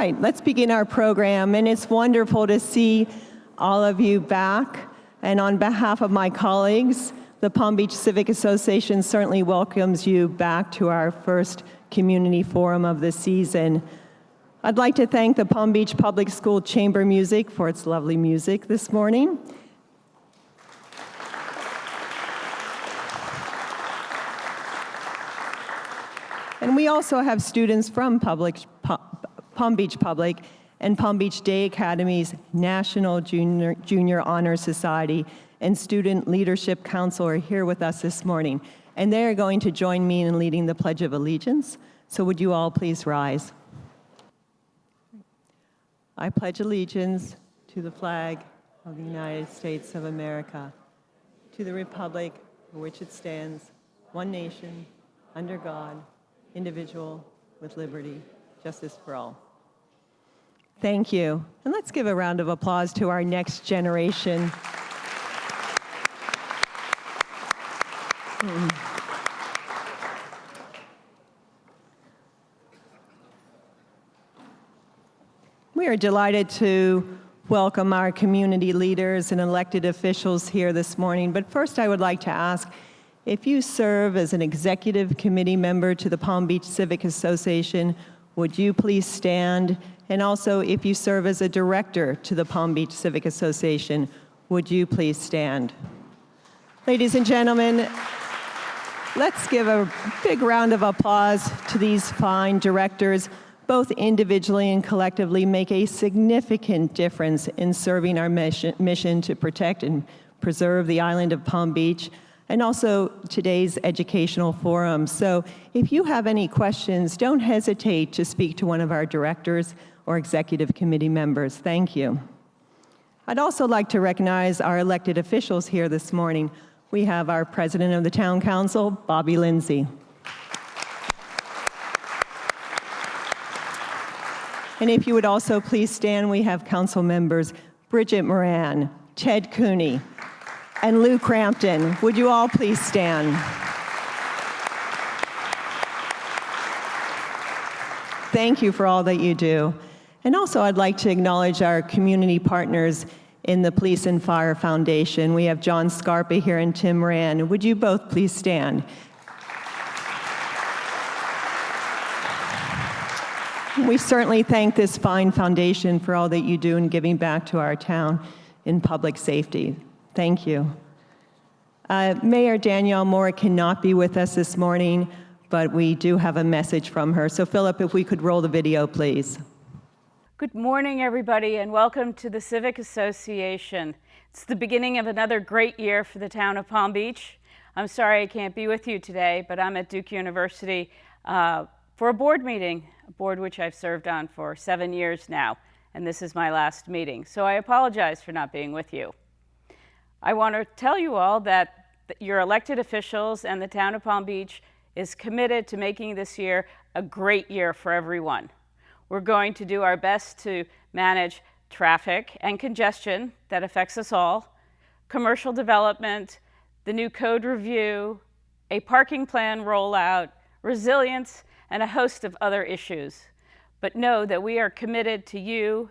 right, let's begin our program, and it's wonderful to see all of you back. And on behalf of my colleagues, the Palm Beach Civic Association certainly welcomes you back to our first community forum of the season. I'd like to thank the Palm Beach Public School Chamber Music for its lovely music this morning. And we also have students from Palm Beach Public and Palm Beach Day Academy's National Junior Honor Society and Student Leadership Council are here with us this morning. And they are going to join me in leading the Pledge of Allegiance. So would you all please rise? I pledge allegiance to the flag of the United States of America, to the republic for which it stands, one nation, under God, indivisible, with liberty, justice for all. Thank you. And let's give a round of applause to our next generation. We are delighted to welcome our community leaders and elected officials here this morning. But first, I would like to ask, if you serve as an executive committee member to the Palm Beach Civic Association, would you please stand? And also, if you serve as a director to the Palm Beach Civic Association, would you please stand? Ladies and gentlemen, let's give a big round of applause to these fine directors. Both individually and collectively make a significant difference in serving our mission to protect and preserve the island of Palm Beach, and also today's educational forum. So if you have any questions, don't hesitate to speak to one of our directors or executive committee members. Thank you. I'd also like to recognize our elected officials here this morning. We have our president of the town council, Bobby Lindsay. And if you would also please stand, we have council members Bridget Moran, Ted Cooney, and Lou Crampton. Would you all please stand? Thank you for all that you do. And also I'd like to acknowledge our community partners in the Police and Fire Foundation. We have John Scarpa here and Tim Moran. Would you both please stand? We certainly thank this fine foundation for all that you do in giving back to our town in public safety. Thank you. Mayor Danielle Moore cannot be with us this morning, but we do have a message from her. So Philip, if we could roll the video, please. Good morning, everybody, and welcome to the Civic Association. It's the beginning of another great year for the town of Palm Beach. I'm sorry I can't be with you today, but I'm at Duke University for a board meeting, a board which I've served on for 7 years now, and this is my last meeting. So I apologize for not being with you. I want to tell you all that your elected officials and the town of Palm Beach is committed to making this year a great year for everyone. We're going to do our best to manage traffic and congestion that affects us all, commercial development, the new code review, a parking plan rollout, resilience, and a host of other issues. But know that we are committed to you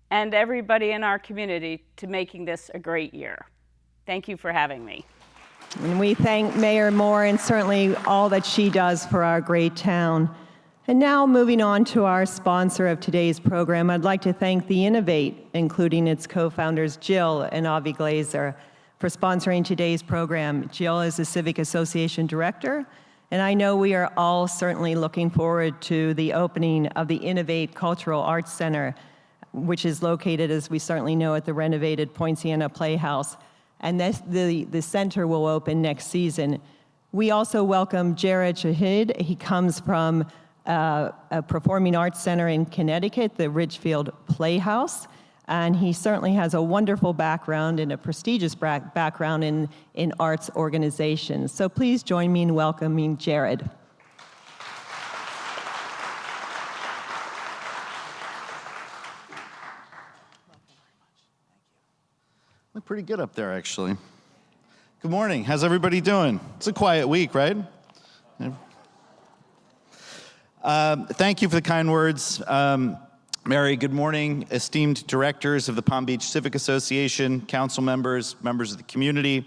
and everybody in our community to making this a great year. Thank you for having me. And we thank Mayor Moore and certainly all that she does for our great town. And now moving on to our sponsor of today's program, I'd like to thank the Innovate, including its co-founders Jill and Avi Glazer, for sponsoring today's program. Jill is the Civic Association Director, and I know we are all certainly looking forward to the opening of the Innovate Cultural Arts Center, which is located, as we certainly know, at the renovated Poinciana Playhouse. And the center will open next season. We also welcome Jared Shahid. He comes from a performing arts center in Connecticut, the Ridgefield Playhouse. And he certainly has a wonderful background and a prestigious background in arts organizations. So please join me in welcoming Jared. Look pretty good up there, actually. Good morning. How's everybody doing? It's a quiet week, right? Thank you for the kind words. Mary, good morning, esteemed directors of the Palm Beach Civic Association, council members, members of the community,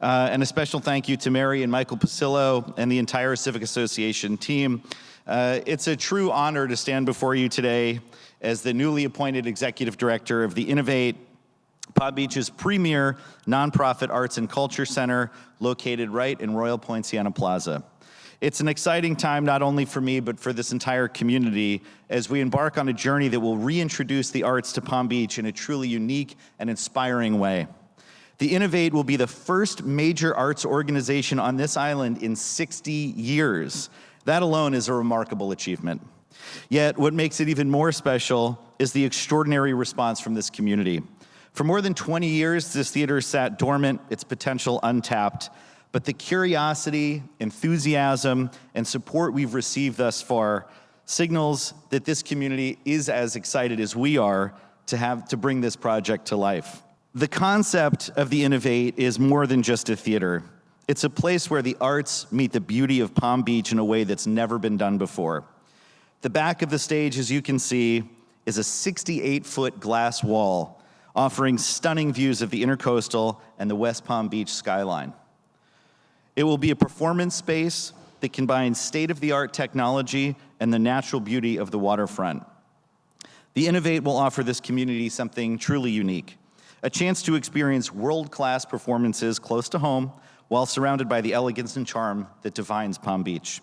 and a special thank you to Mary and Michael Pasillo and the entire Civic Association team. It's a true honor to stand before you today as the newly appointed executive director of the Innovate, Palm Beach's premier nonprofit arts and culture center located right in Royal Poinciana Plaza. It's an exciting time not only for me, but for this entire community as we embark on a journey that will reintroduce the arts to Palm Beach in a truly unique and inspiring way. The Innovate will be the first major arts organization on this island in 60 years. That alone is a remarkable achievement. Yet, what makes it even more special is the extraordinary response from this community. For more than 20 years, this theater sat dormant, its potential untapped. But the curiosity, enthusiasm, and support we've received thus far signals that this community is as excited as we are to bring this project to life. The concept of the Innovate is more than just a theater. It's a place where the arts meet the beauty of Palm Beach in a way that's never been done before. The back of the stage, as you can see, is a 68-foot glass wall offering stunning views of the Intercoastal and the West Palm Beach skyline. It will be a performance space that combines state-of-the-art technology and the natural beauty of the waterfront. The Innovate will offer this community something truly unique, a chance to experience world-class performances close to home while surrounded by the elegance and charm that defines Palm Beach.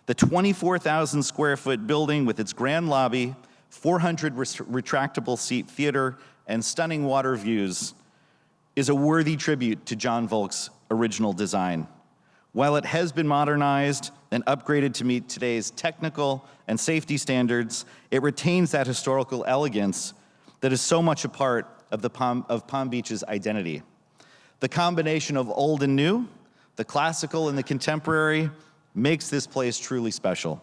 The 24,000 square foot building with its grand lobby, 400 retractable seat theater, and stunning water views is a worthy tribute to John Volk's original design. While it has been modernized and upgraded to meet today's technical and safety standards, it retains that historical elegance that is so much a part of Palm Beach's identity. The combination of old and new, the classical and the contemporary, makes this place truly special.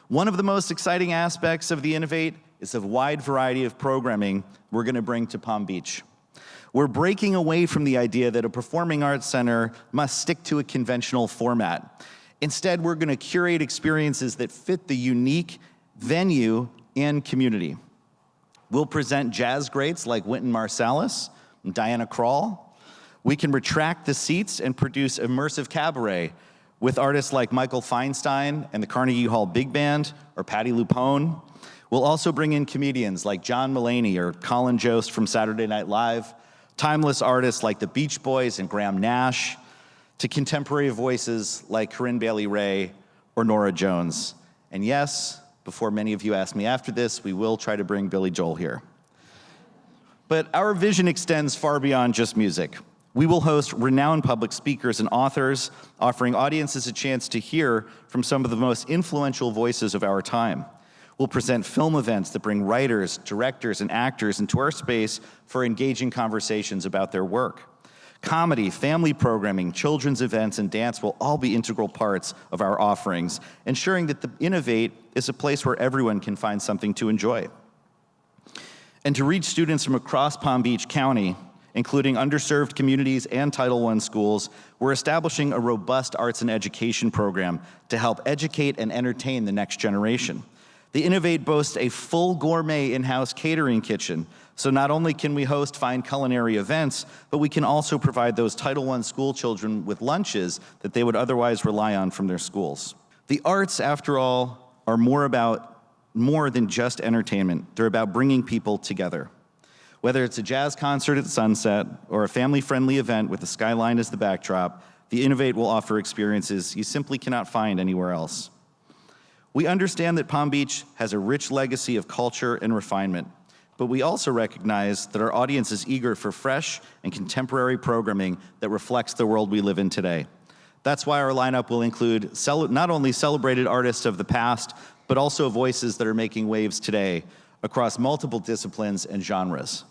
One of the most exciting aspects of the Innovate is the wide variety of programming we're going to bring to Palm Beach. We're breaking away from the idea that a performing arts center must stick to a conventional format. Instead, we're going to curate experiences that fit the unique venue and community. We'll present jazz greats like Wynton Marsalis and Diana Krall. We can retract the seats and produce immersive cabaret with artists like Michael Feinstein and the Carnegie Hall Big Band or Patti LuPone. We'll also bring in comedians like John Mulaney or Colin Jost from Saturday Night Live, timeless artists like the Beach Boys and Graham Nash, to contemporary voices like Corinne Bailey Rae or Norah Jones. And yes, before many of you ask me after this, we will try to bring Billy Joel here. But our vision extends far beyond just music. We will host renowned public speakers and authors, offering audiences a chance to hear from some of the most influential voices of our time. We'll present film events that bring writers, directors, and actors into our space for engaging conversations about their work. Comedy, family programming, children's events, and dance will all be integral parts of our offerings, ensuring that the Innovate is a place where everyone can find something to enjoy. And to reach students from across Palm Beach County, including underserved communities and Title I schools, we're establishing a robust arts and education program to help educate and entertain the next generation. The Innovate boasts a full gourmet in-house catering kitchen, so not only can we host fine culinary events, but we can also provide those Title I school children with lunches that they would otherwise rely on from their schools. The arts, after all, are more than just entertainment. They're about bringing people together. Whether it's a jazz concert at sunset or a family-friendly event with the skyline as the backdrop, the Innovate will offer experiences you simply cannot find anywhere else. We understand that Palm Beach has a rich legacy of culture and refinement, but we also recognize that our audience is eager for fresh and contemporary programming that reflects the world we live in today. That's why our lineup will include not only celebrated artists of the past, but also voices that are making waves today across multiple disciplines and genres.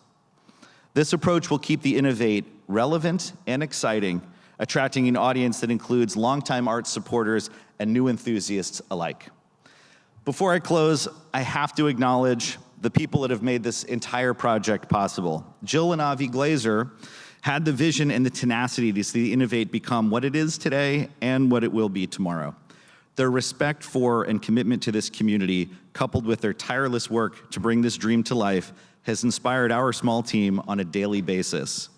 This approach will keep the Innovate relevant and exciting, attracting an audience that includes longtime arts supporters and new enthusiasts alike. Before I close, I have to acknowledge the people that have made this entire project possible. Jill and Avi Glazer had the vision and the tenacity to see the Innovate become what it is today and what it will be tomorrow. Their respect for and commitment to this community, coupled with their tireless work to bring this dream to life, has inspired our small team on a daily basis.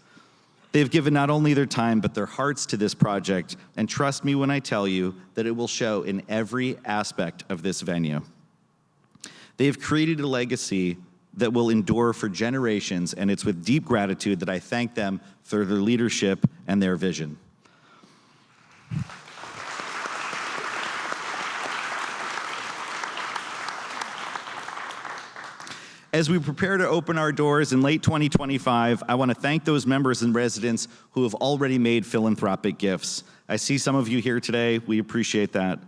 They've given not only their time, but their hearts to this project, and trust me when I tell you that it will show in every aspect of this venue. They have created a legacy that will endure for generations, and it's with deep gratitude that I thank them for their leadership and their vision. As we prepare to open our doors in late 2025, I want to thank those members and residents who have already made philanthropic gifts. I see some of you here today. We appreciate that.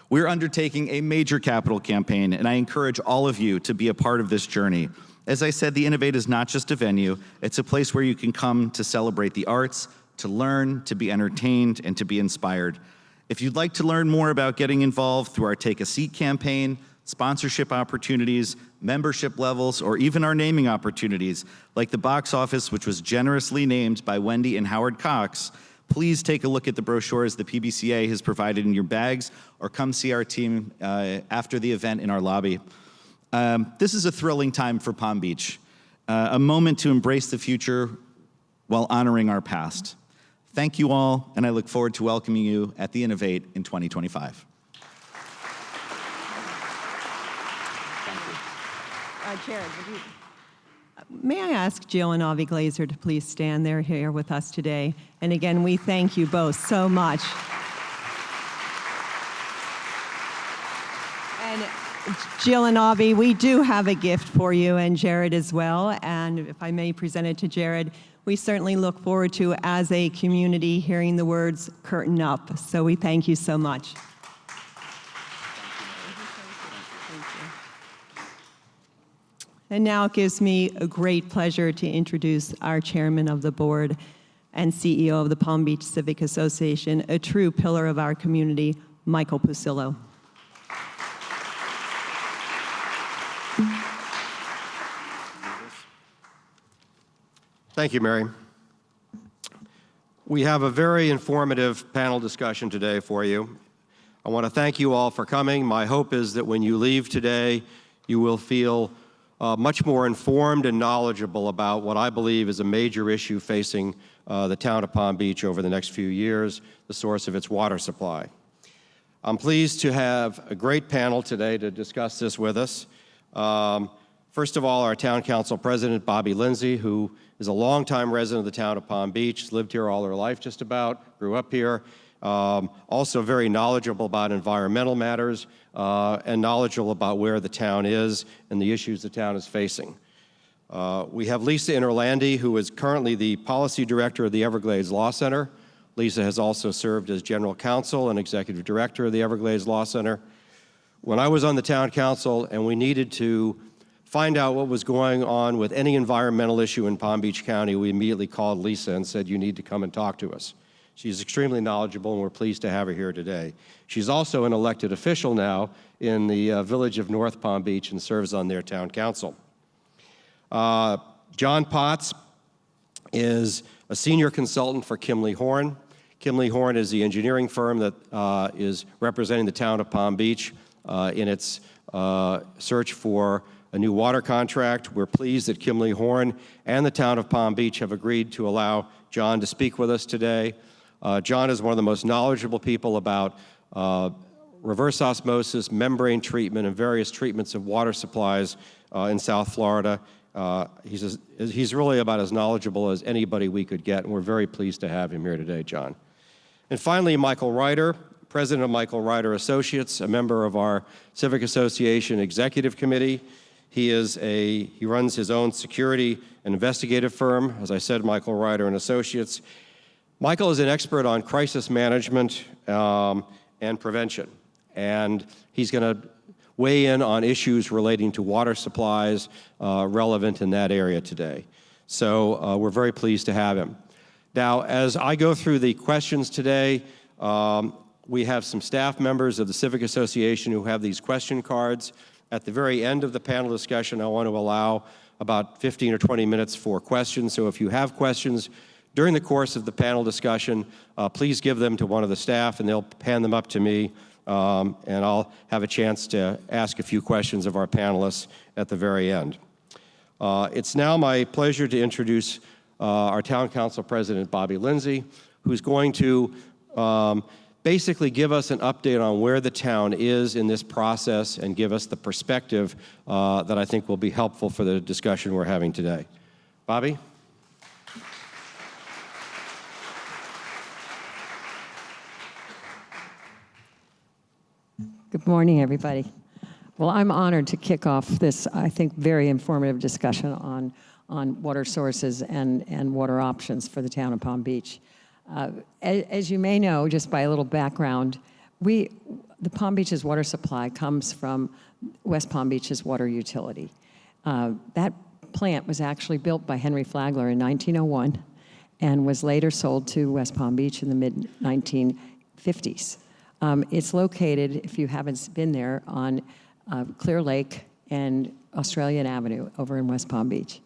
We're undertaking a major capital campaign, and I encourage all of you to be a part of this journey. As I said, the Innovate is not just a venue. It's a place where you can come to celebrate the arts, to learn, to be entertained, and to be inspired. If you'd like to learn more about getting involved through our Take a Seat campaign, sponsorship opportunities, membership levels, or even our naming opportunities, like the box office, which was generously named by Wendy and Howard Cox, please take a look at the brochures the PBCA has provided in your bags, or come see our team after the event in our lobby. This is a thrilling time for Palm Beach, a moment to embrace the future while honoring our past. Thank you all, and I look forward to welcoming you at the Innovate in 2025. Jared, may I ask Jill and Avi Glazer to please stand? They're here with us today. And again, we thank you both so much. And Jill and Avi, we do have a gift for you, and Jared as well. And if I may present it to Jared, we certainly look forward to, as a community, hearing the words "curtain up." So we thank you so much. And now it gives me a great pleasure to introduce our chairman of the board and CEO of the Palm Beach Civic Association, a true pillar of our community, Michael Pucillo. Thank you, Mary. We have a very informative panel discussion today for you. I want to thank you all for coming. My hope is that when you leave today, you will feel much more informed and knowledgeable about what I believe is a major issue facing the town of Palm Beach over the next few years, the source of its water supply. I'm pleased to have a great panel today to discuss this with us. First of all, our town council president, Bobby Lindsay, who is a longtime resident of the town of Palm Beach, lived here all her life just about, grew up here, also very knowledgeable about environmental matters, and knowledgeable about where the town is and the issues the town is facing. We have Lisa Interlandi, who is currently the policy director of the Everglades Law Center. Lisa has also served as general counsel and executive director of the Everglades Law Center. When I was on the town council and we needed to find out what was going on with any environmental issue in Palm Beach County, we immediately called Lisa and said, "You need to come and talk to us." She's extremely knowledgeable, and we're pleased to have her here today. She's also an elected official now in the village of North Palm Beach and serves on their town council. John Potts is a senior consultant for Kimley Horn. Kimley Horn is the engineering firm that is representing the town of Palm Beach in its search for a new water contract. We're pleased that Kimley Horn and the town of Palm Beach have agreed to allow John to speak with us today. John is one of the most knowledgeable people about reverse osmosis, membrane treatment, and various treatments of water supplies in South Florida. He's really about as knowledgeable as anybody we could get, and we're very pleased to have him here today, John. And finally, Michael Ryder, president of Michael Ryder Associates, a member of our Civic Association Executive Committee. He runs his own security and investigative firm, as I said, Michael Ryder and Associates. Michael is an expert on crisis management and prevention, and he's going to weigh in on issues relating to water supplies relevant in that area today. So we're very pleased to have him. Now, as I go through the questions today, we have some staff members of the Civic Association who have these question cards. At the very end of the panel discussion, I want to allow about 15 or 20 minutes for questions. So if you have questions during the course of the panel discussion, please give them to one of the staff, and they'll hand them up to me and I'll have a chance to ask a few questions of our panelists at the very end. It's now my pleasure to introduce our Town Council President, Bobby Lindsay, who's going to basically give us an update on where the town is in this process and give us the perspective that I think will be helpful for the discussion we're having today. Bobby? Good morning, everybody. Well, I'm honored to kick off this, I think, very informative discussion on water sources and water options for the town of Palm Beach. As you may know, just by a little background, the Palm Beach's water supply comes from West Palm Beach's water utility. That plant was actually built by Henry Flagler in 1901 and was later sold to West Palm Beach in the mid-1950s. It's located, if you haven't been there, on Clear Lake and Australian Avenue over in West Palm Beach.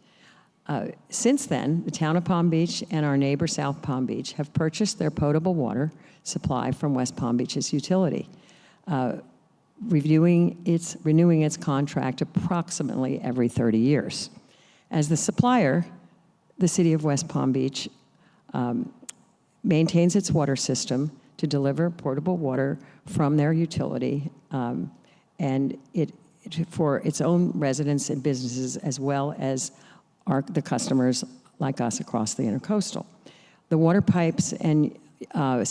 Since then, the town of Palm Beach and our neighbor South Palm Beach have purchased their potable water supply from West Palm Beach's utility, renewing its contract approximately every 30 years. As the supplier, the city of West Palm Beach maintains its water system to deliver portable water from their utility and for its own residents and businesses, as well as the customers like us across the intercoastal. The water pipes and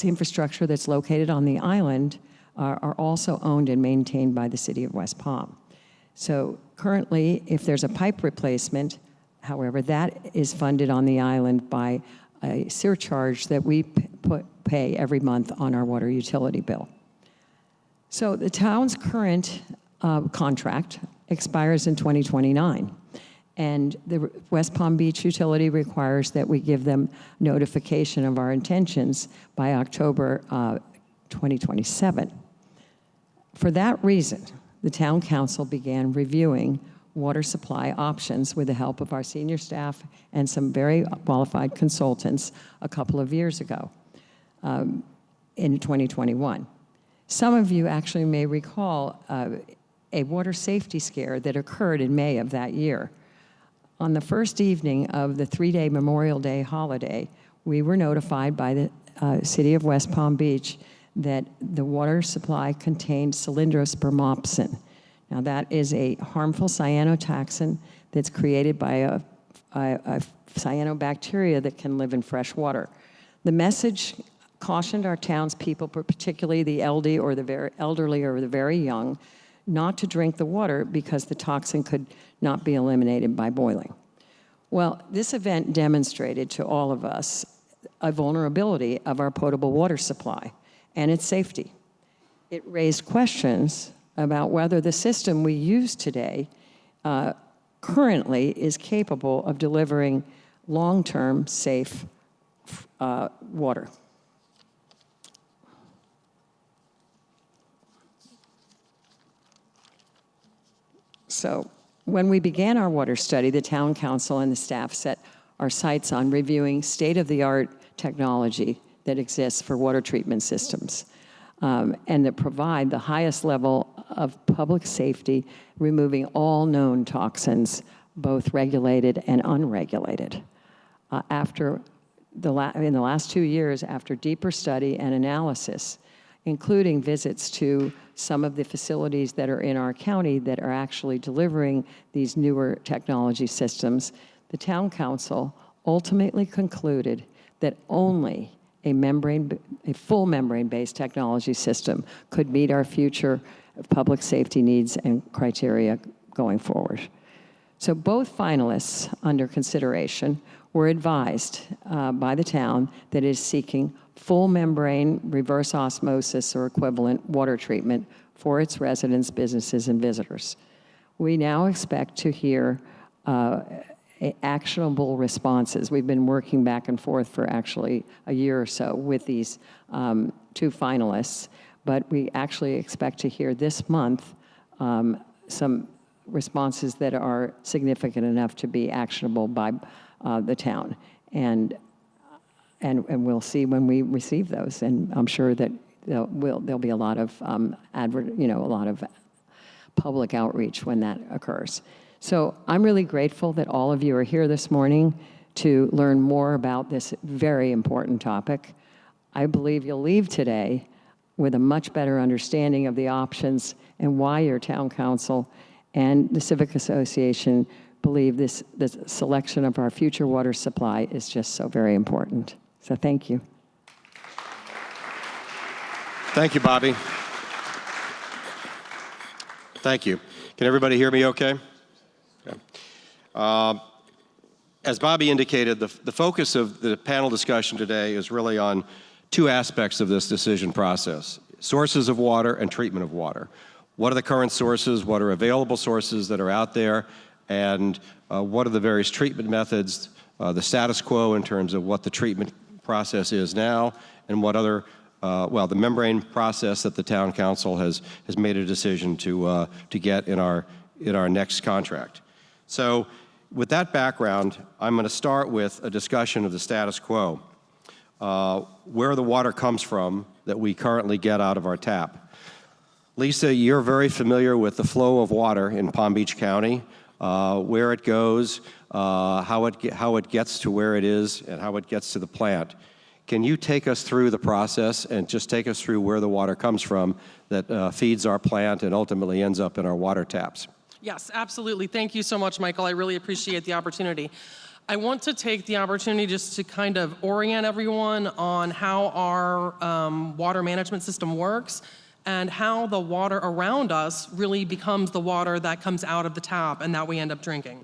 infrastructure that's located on the island are also owned and maintained by the city of West Palm. So currently, if there's a pipe replacement, however, that is funded on the island by a surcharge that we pay every month on our water utility bill. So the town's current contract expires in 2029, and the West Palm Beach utility requires that we give them notification of our intentions by October 2027. For that reason, the town council began reviewing water supply options with the help of our senior staff and some very qualified consultants a couple of years ago in 2021. Some of you actually may recall a water safety scare that occurred in May of that year. On the first evening of the three-day Memorial Day holiday, we were notified by the city of West Palm Beach that the water supply contained cylindrospermopsin. Now, that is a harmful cyanotoxin that's created by a cyanobacteria that can live in fresh water. The message cautioned our townspeople, particularly the elderly or the very young, not to drink the water because the toxin could not be eliminated by boiling. Well, this event demonstrated to all of us a vulnerability of our potable water supply and its safety. It raised questions about whether the system we use today currently is capable of delivering long-term safe water. So when we began our water study, the town council and the staff set our sights on reviewing state-of-the-art technology that exists for water treatment systems and that provide the highest level of public safety, removing all known toxins, both regulated and unregulated. In the last 2 years, after deeper study and analysis, including visits to some of the facilities that are in our county that are actually delivering these newer technology systems, the town council ultimately concluded that only a full membrane-based technology system could meet our future public safety needs and criteria going forward. So both finalists under consideration were advised by the town that it is seeking full membrane reverse osmosis or equivalent water treatment for its residents, businesses, and visitors. We now expect to hear actionable responses. We've been working back and forth for actually a year or so with these two finalists, but we actually expect to hear this month some responses that are significant enough to be actionable by the town. And we'll see when we receive those, and I'm sure that there'll be a lot of a lot of public outreach when that occurs. So I'm really grateful that all of you are here this morning to learn more about this very important topic. I believe you'll leave today with a much better understanding of the options and why your town council and the Civic Association believe this selection of our future water supply is just so very important. So thank you. Thank you, Bobby. Thank you. Can everybody hear me okay? Okay. As Bobby indicated, the focus of the panel discussion today is really on two aspects of this decision process: sources of water and treatment of water. What are the current sources? What are available sources that are out there? And what are the various treatment methods, the status quo in terms of what the treatment process is now, and what other, the membrane process that the town council has made a decision to get in our next contract. So with that background, I'm going to start with a discussion of the status quo, where the water comes from that we currently get out of our tap. Lisa, you're very familiar with the flow of water in Palm Beach County, where it goes, how it gets to where it is, and how it gets to the plant. Can you take us through the process and just take us through where the water comes from that feeds our plant and ultimately ends up in our water taps? Yes, absolutely. Thank you so much, Michael. I really appreciate the opportunity. I want to take the opportunity just to kind of orient everyone on how our water management system works and how the water around us really becomes the water that comes out of the tap and that we end up drinking.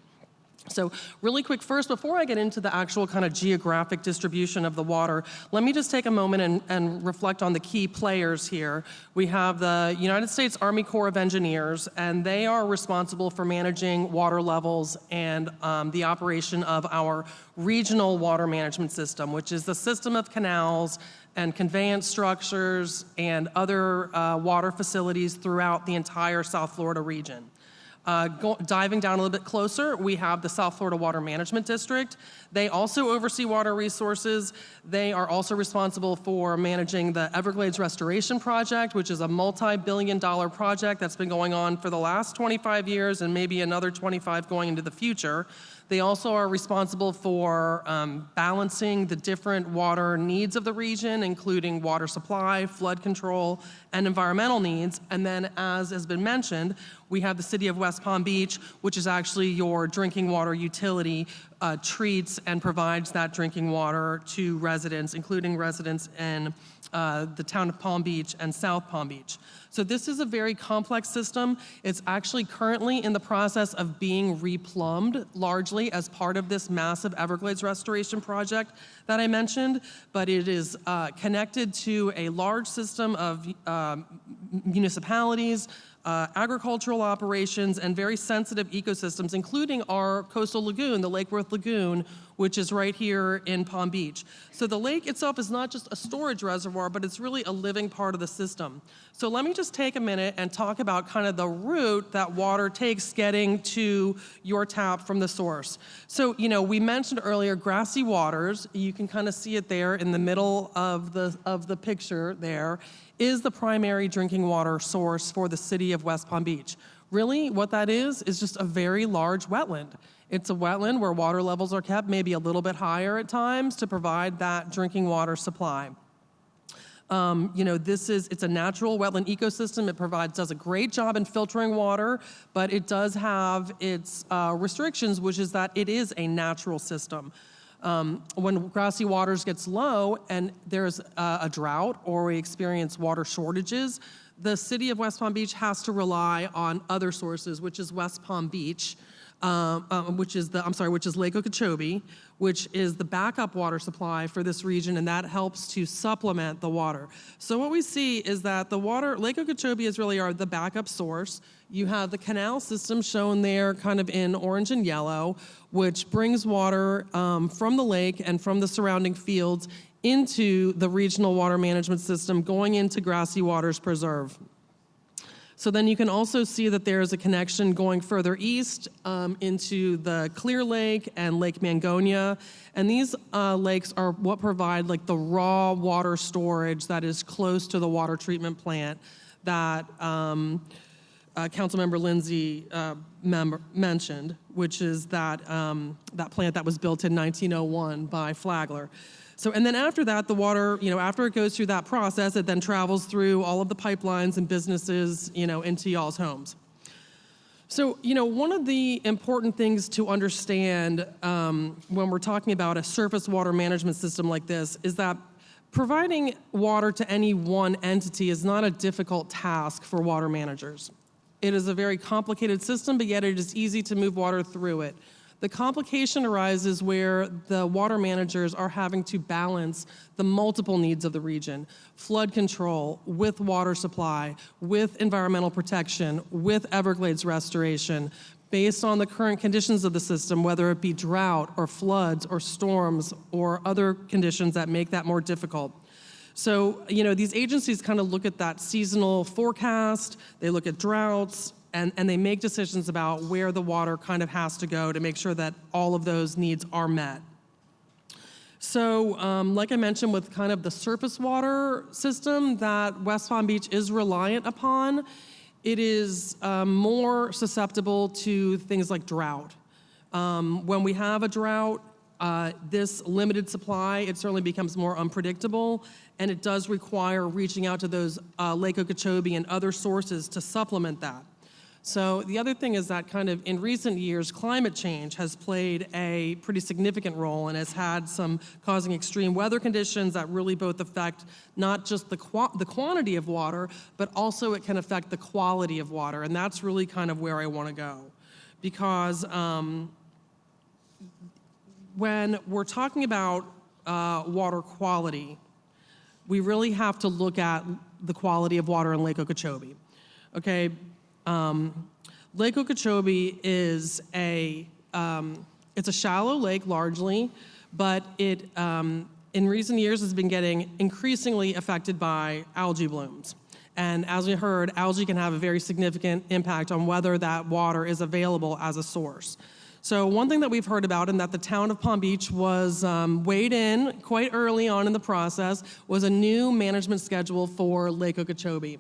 So really quick, first, before I get into the actual kind of geographic distribution of the water, let me just take a moment and reflect on the key players here. We have the United States Army Corps of Engineers, and they are responsible for managing water levels and the operation of our regional water management system, which is the system of canals and conveyance structures and other water facilities throughout the entire South Florida region. Diving down a little bit closer, we have the South Florida Water Management District. They also oversee water resources. They are also responsible for managing the Everglades Restoration Project, which is a multi-billion-dollar project that's been going on for the last 25 years and maybe another 25 going into the future. They also are responsible for balancing the different water needs of the region, including water supply, flood control, and environmental needs. And then, as has been mentioned, we have the City of West Palm Beach, which is actually your drinking water utility, treats and provides that drinking water to residents, including residents in the town of Palm Beach and South Palm Beach. So this is a very complex system. It's actually currently in the process of being replumbed, largely as part of this massive Everglades restoration project that I mentioned, but it is connected to a large system of municipalities, agricultural operations, and very sensitive ecosystems, including our coastal lagoon, the Lake Worth Lagoon, which is right here in Palm Beach. So the lake itself is not just a storage reservoir, but it's really a living part of the system. So let me just take a minute and talk about kind of the route that water takes getting to your tap from the source. So, we mentioned earlier grassy waters. You can kind of see it there in the middle of the picture there, is the primary drinking water source for the city of West Palm Beach. Really, what that is just a very large wetland. It's a wetland where water levels are kept maybe a little bit higher at times to provide that drinking water supply. It's a natural wetland ecosystem. It does a great job in filtering water, but it does have its restrictions, which is that it is a natural system. When grassy waters gets low and there's a drought or we experience water shortages, the city of West Palm Beach has to rely on other sources, which is West Palm Beach, which is Lake Okeechobee, which is the backup water supply for this region, and that helps to supplement the water. So what we see is that Lake Okeechobee is really the backup source. You have the canal system shown there kind of in orange and yellow, which brings water from the lake and from the surrounding fields into the regional water management system going into Grassy Waters Preserve. So then you can also see that there is a connection going further east into the Clear Lake and Lake Mangonia. And these lakes are what provide like the raw water storage that is close to the water treatment plant that Councilmember Lindsay mentioned, which is that plant that was built in 1901 by Flagler. So, and then after that, the water, after it goes through that process, it then travels through all of the pipelines and businesses, into y'all's homes. So, one of the important things to understand when we're talking about a surface water management system like this is that providing water to any one entity is not a difficult task for water managers. It is a very complicated system, but yet it is easy to move water through it. The complication arises where the water managers are having to balance the multiple needs of the region: flood control, with water supply, with environmental protection, with Everglades restoration, based on the current conditions of the system, whether it be drought or floods or storms or other conditions that make that more difficult. So, these agencies kind of look at that seasonal forecast, they look at droughts, and they make decisions about where the water kind of has to go to make sure that all of those needs are met. So, like I mentioned, with kind of the surface water system that West Palm Beach is reliant upon, it is more susceptible to things like drought. When we have a drought, this limited supply, it certainly becomes more unpredictable, and it does require reaching out to those Lake Okeechobee and other sources to supplement that. So the other thing is that kind of in recent years, climate change has played a pretty significant role and has had some causing extreme weather conditions that really both affect not just the quantity of water, but also it can affect the quality of water. And that's really kind of where I want to go. Because when we're talking about water quality, we really have to look at the quality of water in Lake Okeechobee. Okay. Lake Okeechobee is it's a shallow lake largely, but it in recent years has been getting increasingly affected by algae blooms. And as we heard, algae can have a very significant impact on whether that water is available as a source. So one thing that we've heard about, and that the town of Palm Beach was weighed in quite early on in the process, was a new management schedule for Lake Okeechobee.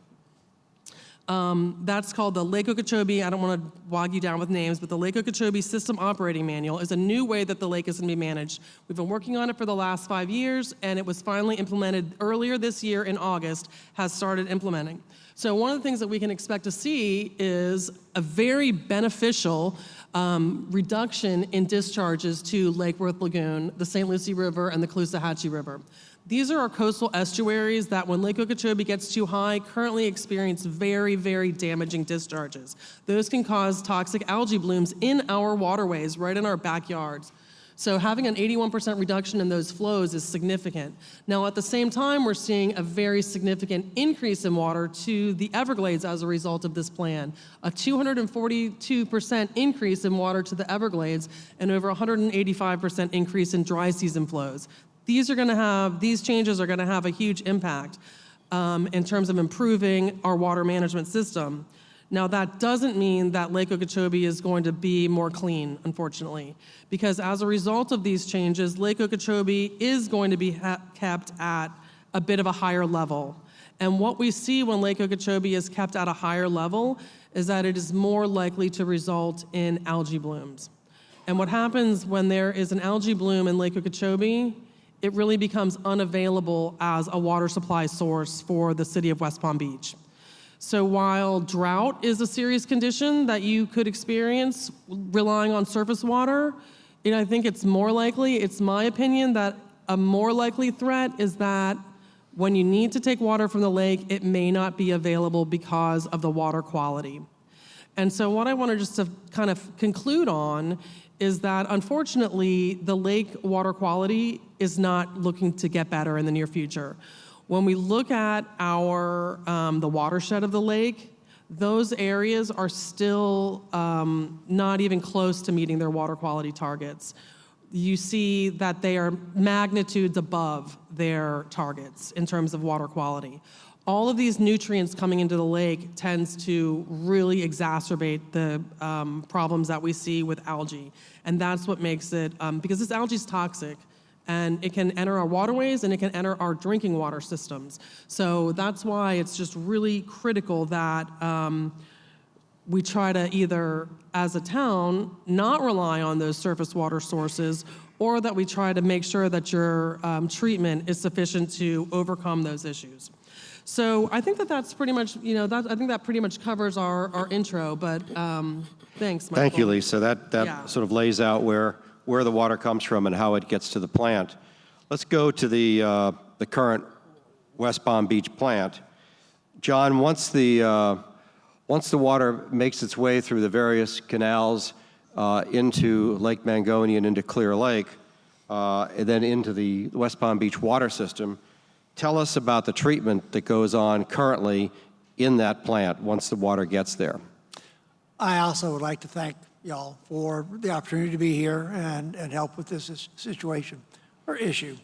That's called the Lake Okeechobee, I don't want to bog you down with names, but the Lake Okeechobee System Operating Manual is a new way that the lake is going to be managed. We've been working on it for the last 5 years, and it was finally implemented earlier this year in August, has started implementing. So one of the things that we can expect to see is a very beneficial reduction in discharges to Lake Worth Lagoon, the St. Lucie River, and the Caloosahatchee River. These are our coastal estuaries that, when Lake Okeechobee gets too high, currently experience very, very damaging discharges. Those can cause toxic algae blooms in our waterways, right in our backyards. So having an 81% reduction in those flows is significant. Now, at the same time, we're seeing a very significant increase in water to the Everglades as a result of this plan. A 242% increase in water to the Everglades and over 185% increase in dry season flows. These changes are going to have a huge impact in terms of improving our water management system. Now, that doesn't mean that Lake Okeechobee is going to be more clean, unfortunately, because as a result of these changes, Lake Okeechobee is going to be kept at a bit of a higher level. And what we see when Lake Okeechobee is kept at a higher level is that it is more likely to result in algae blooms. And what happens when there is an algae bloom in Lake Okeechobee, it really becomes unavailable as a water supply source for the city of West Palm Beach. So while drought is a serious condition that you could experience relying on surface water, I think it's my opinion, that a more likely threat is that when you need to take water from the lake, it may not be available because of the water quality. And so what I want to just to kind of conclude on is that, unfortunately, the lake water quality is not looking to get better in the near future. When we look at the watershed of the lake, those areas are still not even close to meeting their water quality targets. You see that they are magnitudes above their targets in terms of water quality. all of these nutrients coming into the lake tends to really exacerbate the problems that we see with algae. And that's what makes it, because this algae is toxic, and it can enter our waterways and it can enter our drinking water systems. So that's why it's just really critical that we try to either, as a town, not rely on those surface water sources, or that we try to make sure that your treatment is sufficient to overcome those issues. So I think that's pretty much, I think that pretty much covers our intro, but thanks, Michael. Thank you, Lisa. That Yeah. sort of lays out where the water comes from and how it gets to the plant. Let's go to the current West Palm Beach plant. John, once the water makes its way through the various canals into Lake Mangonia and into Clear Lake, and then into the West Palm Beach water system, tell us about the treatment that goes on currently in that plant once the water gets there. I also would like to thank y'all for the opportunity to be here and help with this situation or issue.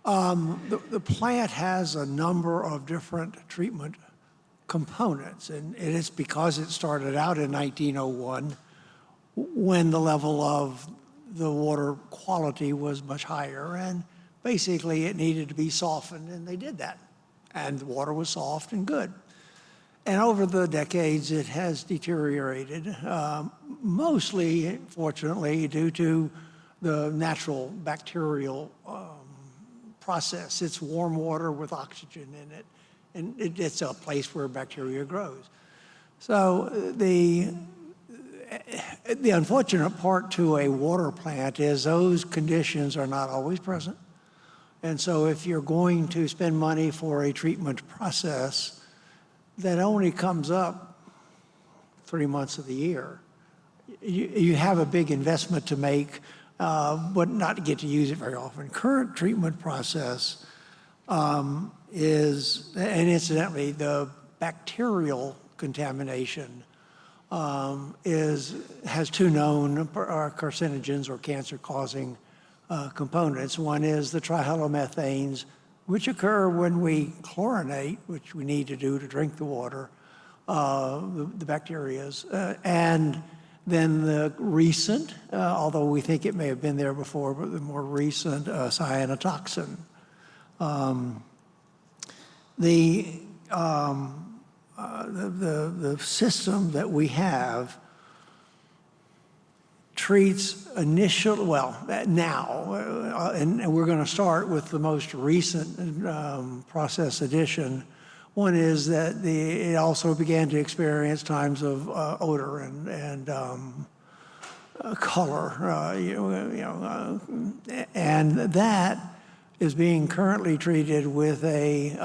The plant has a number of different treatment components, and it is because it started out in 1901 when the level of the water quality was much higher, and basically it needed to be softened, and they did that. And the water was soft and good. And over the decades, it has deteriorated, mostly, fortunately, due to the natural bacterial process. It's warm water with oxygen in it, and it's a place where bacteria grows. So the unfortunate part to a water plant is those conditions are not always present. And so if you're going to spend money for a treatment process that only comes up 3 months of the year, you have a big investment to make, but not get to use it very often. Current treatment process is, and incidentally, the bacterial contamination has two known carcinogens or cancer-causing components. One is the trihalomethanes, which occur when we chlorinate, which we need to do to drink the water, the bacterias, and then the recent, although we think it may have been there before, but the more recent cyanotoxin. The system that we have treats now, and we're going to start with the most recent process addition. One is that it also began to experience times of odor and color, and that is being currently treated with a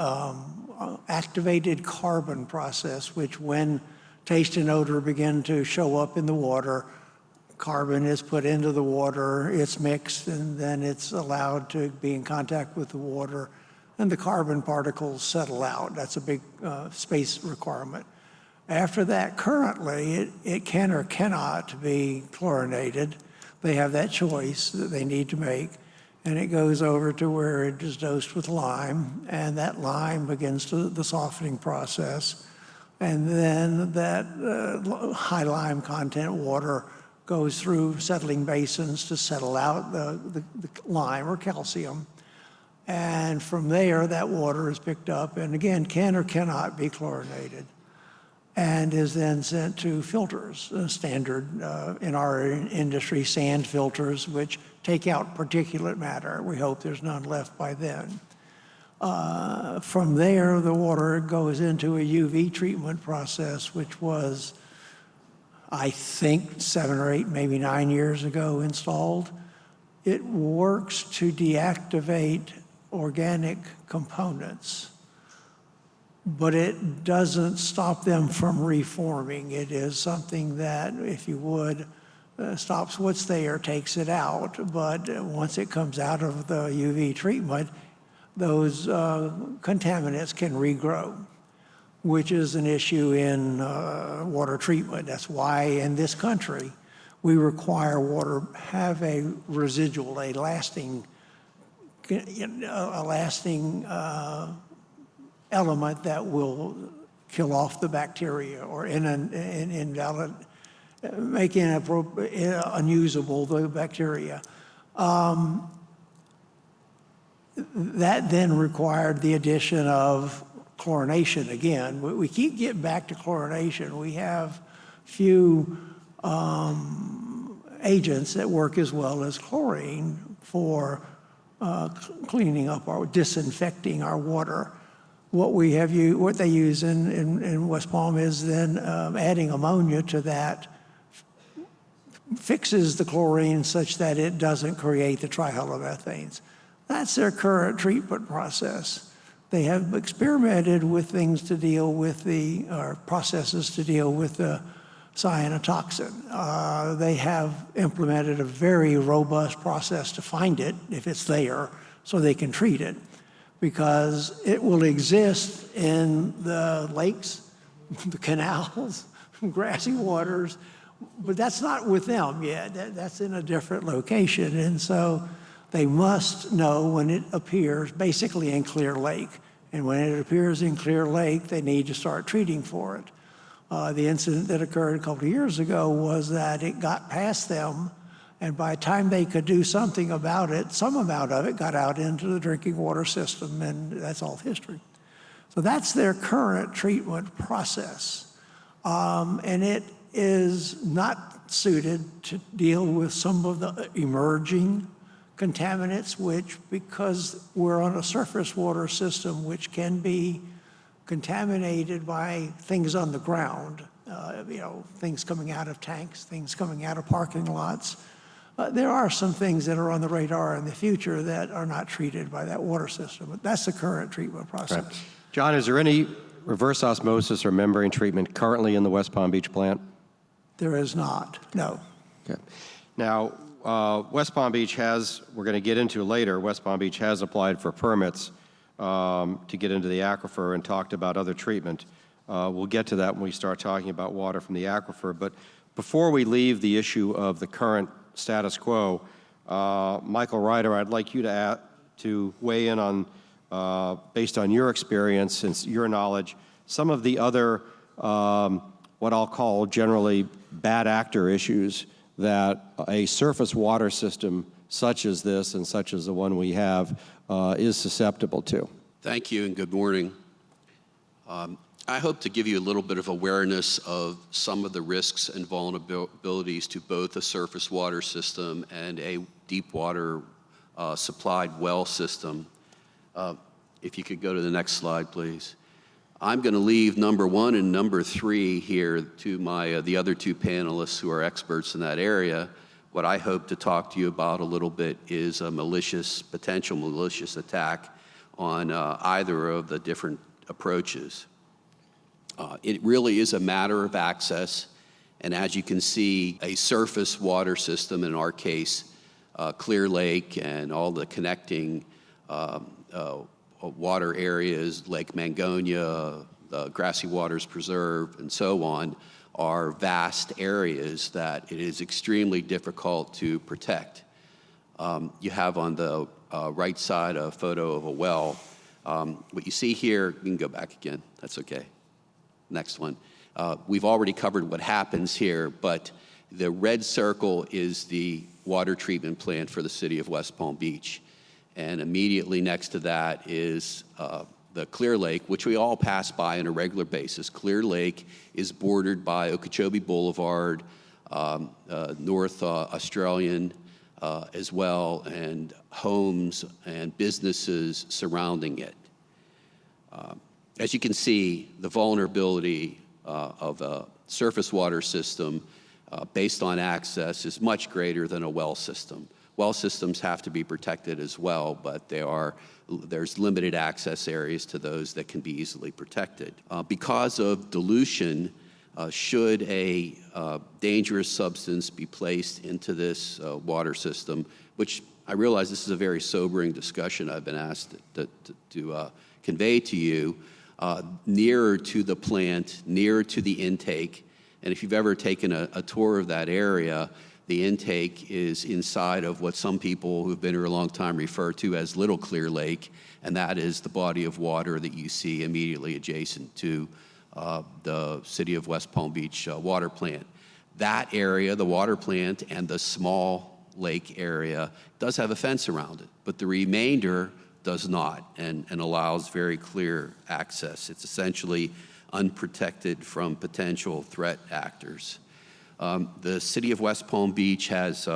activated carbon process, which when taste and odor begin to show up in the water, carbon is put into the water, it's mixed, and then it's allowed to be in contact with the water, and the carbon particles settle out. That's a big space requirement. After that, currently, it can or cannot be chlorinated. They have that choice that they need to make, and it goes over to where it is dosed with lime, and that lime begins the softening process, and then that high lime content water goes through settling basins to settle out the lime or calcium. And from there, that water is picked up and again, can or cannot be chlorinated and is then sent to filters, standard in our industry, sand filters, which take out particulate matter. We hope there's none left by then. From there, the water goes into a UV treatment process, which was, I think, 7 or 8, maybe 9 years ago installed. It works to deactivate organic components, but it doesn't stop them from reforming. It is something that, if you would, stops what's there, takes it out, but once it comes out of the UV treatment, those contaminants can regrow, which is an issue in water treatment. That's why in this country, we require water have a residual, a lasting element that will kill off the bacteria or invalid, make unusable the bacteria. That then required the addition of chlorination again. We keep getting back to chlorination. We have few agents that work as well as chlorine for cleaning up or disinfecting our water. What they use in West Palm is then adding ammonia to that, fixes the chlorine such that it doesn't create the trihalomethanes. That's their current treatment process. They have experimented with things to deal with or processes to deal with the cyanotoxin. They have implemented a very robust process to find it if it's there so they can treat it, because it will exist in the lakes, the canals, grassy waters, but that's not with them yet. That's in a different location. And so they must know when it appears, basically in Clear Lake. And when it appears in Clear Lake, they need to start treating for it. The incident that occurred a couple of years ago was that it got past them, and by the time they could do something about it, some amount of it got out into the drinking water system, and that's all history. So that's their current treatment process. And it is not suited to deal with some of the emerging contaminants, which, because we're on a surface water system, which can be contaminated by things on the ground, things coming out of tanks, things coming out of parking lots. There are some things that are on the radar in the future that are not treated by that water system. But that's the current treatment process. Right. John, is there any reverse osmosis or membrane treatment currently in the West Palm Beach plant? There is not, no. Okay. Now, West Palm Beach has, we're going to get into later, West Palm Beach has applied for permits to get into the aquifer and talked about other treatment. We'll get to that when we start talking about water from the aquifer. But before we leave the issue of the current status quo, Michael Ryder, I'd like you to weigh in on, based on your experience and your knowledge, some of the other, what I'll call generally bad actor issues that a surface water system such as this and such as the one we have is susceptible to. Thank you and good morning. I hope to give you a little bit of awareness of some of the risks and vulnerabilities to both a surface water system and a deep water supplied well system. If you could go to the next slide, please. I'm going to leave number 1 and number 3 here to the other 2 panelists who are experts in that area. What I hope to talk to you about a little bit is a potential malicious attack on either of the different approaches. It really is a matter of access, and as you can see, a surface water system, in our case, Clear Lake and all the connecting water areas, Lake Mangonia, the Grassy Waters Preserve, and so on, are vast areas that it is extremely difficult to protect. You have on the right side a photo of a well. What you see here, you can go back again, that's okay. Next one. We've already covered what happens here, but the red circle is the water treatment plant for the city of West Palm Beach. And immediately next to that is the Clear Lake, which we all pass by on a regular basis. Clear Lake is bordered by Okeechobee Boulevard, North Australian as well, and homes and businesses surrounding it. As you can see, the vulnerability of a surface water system based on access is much greater than a well system. Well systems have to be protected as well, but there's limited access areas to those that can be easily protected. Because of dilution, should a dangerous substance be placed into this water system, which I realize this is a very sobering discussion I've been asked to convey to you, nearer to the plant, nearer to the intake, and if you've ever taken a tour of that area, The intake is inside of what some people who've been here a long time refer to as Little Clear Lake, and that is the body of water that you see immediately adjacent to the City of West Palm Beach water plant. That area, the water plant, and the small lake area does have a fence around it, but the remainder does not, and allows very clear access. It's essentially unprotected from potential threat actors. The City of West Palm Beach has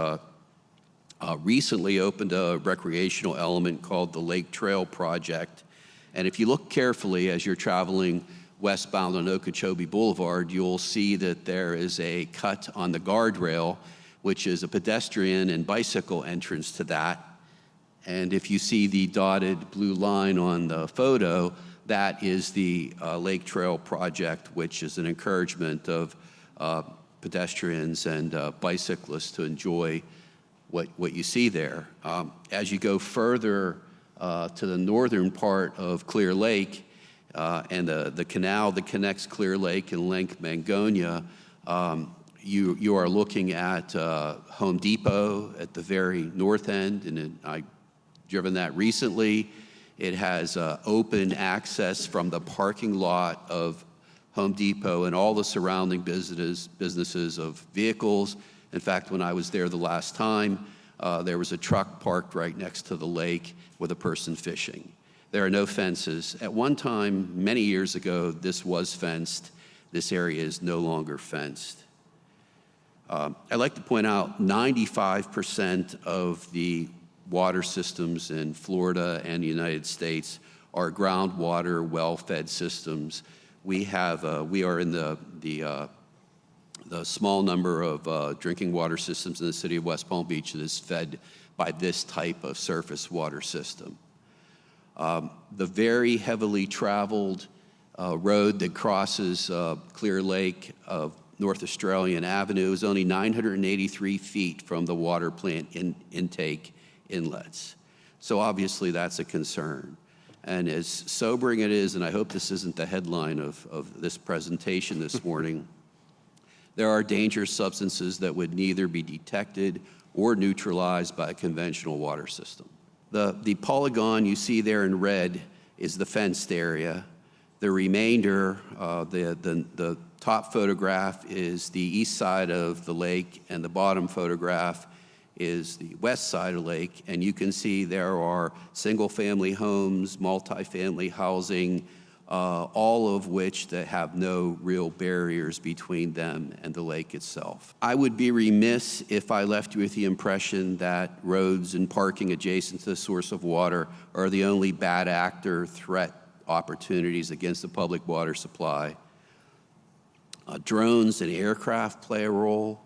recently opened a recreational element called the Lake Trail Project, and if you look carefully as you're traveling westbound on Okeechobee Boulevard, you'll see that there is a cut on the guardrail, which is a pedestrian and bicycle entrance to that. And if you see the dotted blue line on the photo, that is the Lake Trail Project, which is an encouragement of pedestrians and bicyclists to enjoy what you see there. As you go further to the northern part of Clear Lake, and the canal that connects Clear Lake and Lake Mangonia, you are looking at Home Depot at the very north end, and I've driven that recently. It has open access from the parking lot of Home Depot and all the surrounding businesses of vehicles. In fact, when I was there the last time, there was a truck parked right next to the lake with a person fishing. There are no fences. At one time, many years ago, this was fenced. This area is no longer fenced. I'd like to point out 95% of the water systems in Florida and the United States are groundwater, well-fed systems. We are in the small number of drinking water systems in the City of West Palm Beach that is fed by this type of surface water system. The very heavily traveled road that crosses Clear Lake of North Australian Avenue is only 983 feet from the water plant intake inlets. So obviously that's a concern. And as sobering it is, and I hope this isn't the headline of this presentation this morning, there are dangerous substances that would neither be detected or neutralized by a conventional water system. The polygon you see there in red is the fenced area. The remainder, the top photograph is the east side of the lake, and the bottom photograph is the west side of the lake. And you can see there are single-family homes, multifamily housing, all of which that have no real barriers between them and the lake itself. I would be remiss if I left you with the impression that roads and parking adjacent to the source of water are the only bad actor threat opportunities against the public water supply. Drones and aircraft play a role,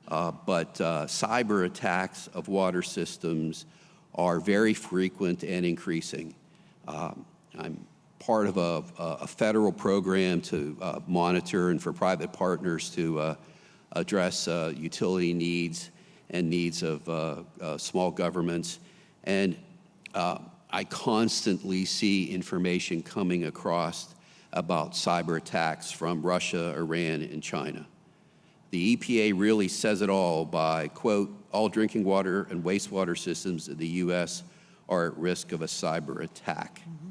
but cyber attacks of water systems are very frequent and increasing. I'm part of a federal program to monitor and for private partners to address utility needs and needs of small governments. And I constantly see information coming across about cyber attacks from Russia, Iran, and China. The EPA really says it all by, quote, all drinking water and wastewater systems in the U.S. are at risk of a cyber attack. Mm-hmm.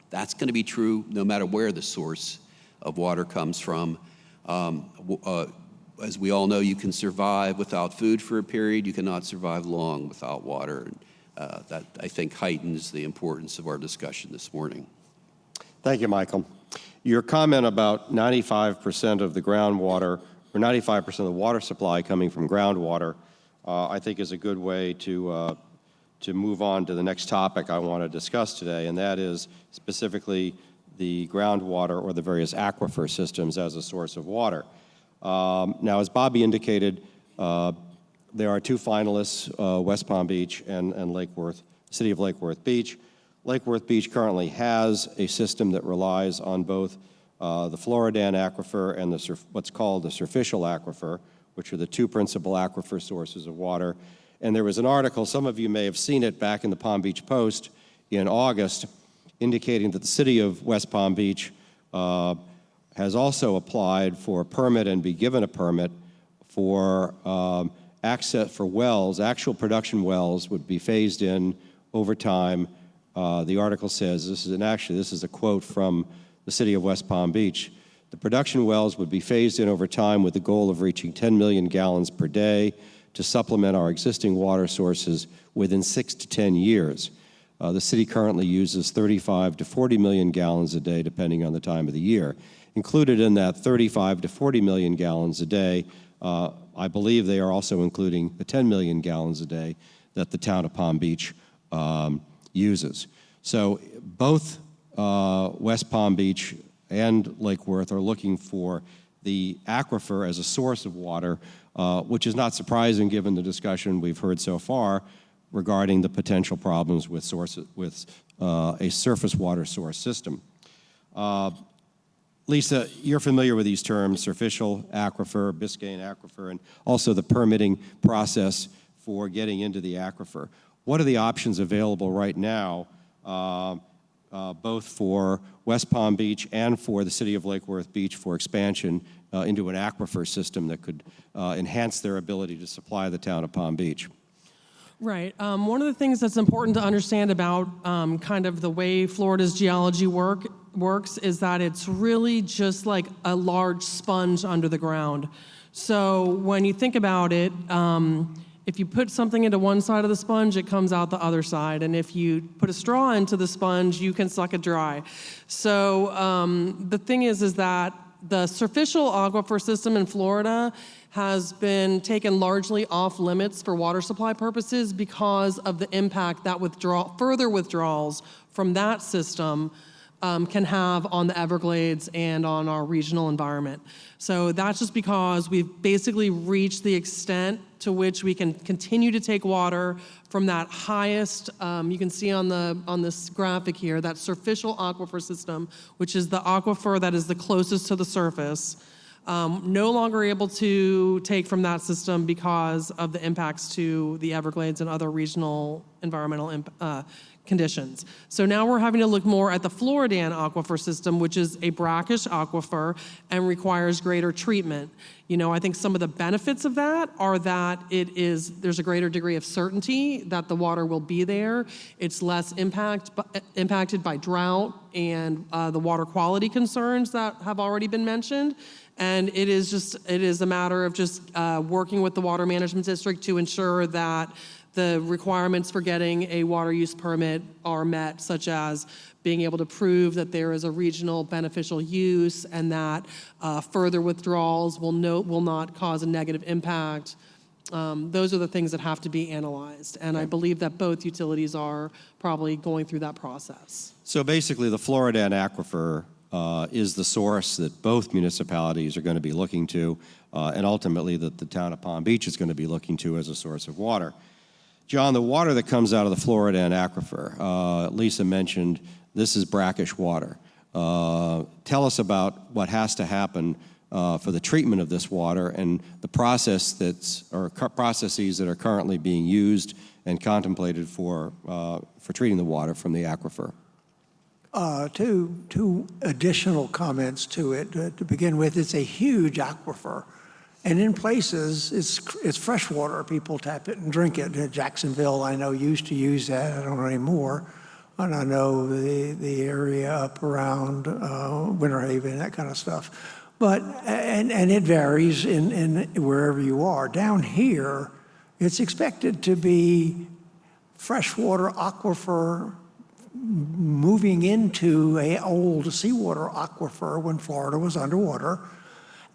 That's going to be true no matter where the source of water comes from. As we all know, you can survive without food for a period. You cannot survive long without water. And, that, I think, heightens the importance of our discussion this morning. Thank you, Michael. Your comment about 95% of the groundwater, or 95% of the water supply coming from groundwater, I think is a good way to move on to the next topic I want to discuss today, and that is specifically the groundwater or the various aquifer systems as a source of water. Now, as Bobby indicated, there are two finalists, West Palm Beach and Lake Worth, City of Lake Worth Beach. Lake Worth Beach currently has a system that relies on both the Floridan aquifer and what's called the surficial aquifer, which are the two principal aquifer sources of water. And there was an article, some of you may have seen it back in the Palm Beach Post in August, indicating that the City of West Palm Beach has also applied for a permit and be given a permit for access for wells, actual production wells would be phased in over time. The article says, this is a quote from the city of West Palm Beach. The production wells would be phased in over time with the goal of reaching 10 million gallons per day to supplement our existing water sources within 6 to 10 years. The city currently uses 35 to 40 million gallons a day, depending on the time of the year. Included in that 35 to 40 million gallons a day, I believe they are also including the 10 million gallons a day that the town of Palm Beach uses. So both West Palm Beach and Lake Worth are looking for the aquifer as a source of water, which is not surprising given the discussion we've heard so far regarding the potential problems with a surface water source system. Lisa, you're familiar with these terms, surficial aquifer, Biscayne aquifer, and also the permitting process for getting into the aquifer. What are the options available right now, both for West Palm Beach and for the city of Lake Worth Beach for expansion into an aquifer system that could enhance their ability to supply the town of Palm Beach? Right. One of the things that's important to understand about kind of the way Florida's geology works is that it's really just like a large sponge under the ground. So when you think about it, if you put something into one side of the sponge, it comes out the other side. And if you put a straw into the sponge, you can suck it dry. So the thing is that the superficial aquifer system in Florida has been taken largely off limits for water supply purposes because of the impact that further withdrawals from that system can have on the Everglades and on our regional environment. So that's just because we've basically reached the extent to which we can continue to take water from that highest, you can see on this graphic here, that superficial aquifer system, which is the aquifer that is the closest to the surface, no longer able to take from that system because of the impacts to the Everglades and other regional environmental conditions. So now we're having to look more at the Floridan aquifer system, which is a brackish aquifer and requires greater treatment. You know, I think some of the benefits of that are that there's a greater degree of certainty that the water will be there. It's less impacted by drought and the water quality concerns that have already been mentioned. And it is a matter of just working with the water management district to ensure that the requirements for getting a water use permit are met, such as being able to prove that there is a regional beneficial use and that further withdrawals will not cause a negative impact. Those are the things that have to be analyzed. And I believe that both utilities are probably going through that process. So basically, the Floridan aquifer is the source that both municipalities are going to be looking to, and ultimately that the town of Palm Beach is going to be looking to as a source of water. John, the water that comes out of the Floridan aquifer, Lisa mentioned this is brackish water. Tell us about what has to happen for the treatment of this water and the processes that are currently being used and contemplated for treating the water from the aquifer. Two additional comments to it. To begin with, it's a huge aquifer. And in places, it's fresh water. People tap it and drink it. Jacksonville, I know, used to use that. I don't know anymore. And I know the area up around Winter Haven, that kind of stuff. But, and it varies in wherever you are. Down here, it's expected to be freshwater aquifer moving into an old seawater aquifer when Florida was underwater,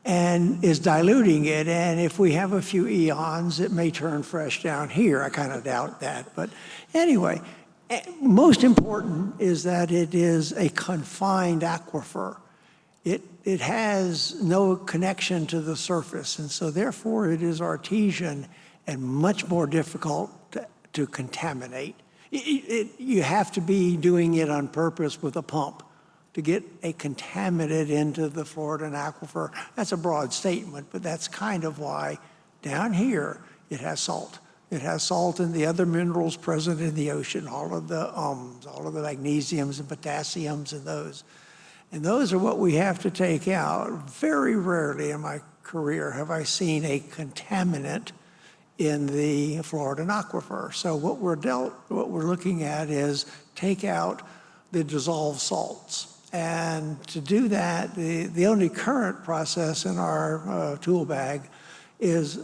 and is diluting it. And if we have a few eons, it may turn fresh down here. I kind of doubt that. But anyway, most important is that it is a confined aquifer. It has no connection to the surface, and so therefore it is artesian and much more difficult to contaminate. You have to be doing it on purpose with a pump to get a contaminant into the Floridan aquifer. That's a broad statement, but that's kind of why down here it has salt. It has salt and the other minerals present in the ocean, all of the magnesiums and potassiums and those. And those are what we have to take out. Very rarely in my career have I seen a contaminant in the Floridan aquifer. So what we're looking at is take out the dissolved salts. And to do that, the only current process in our tool bag is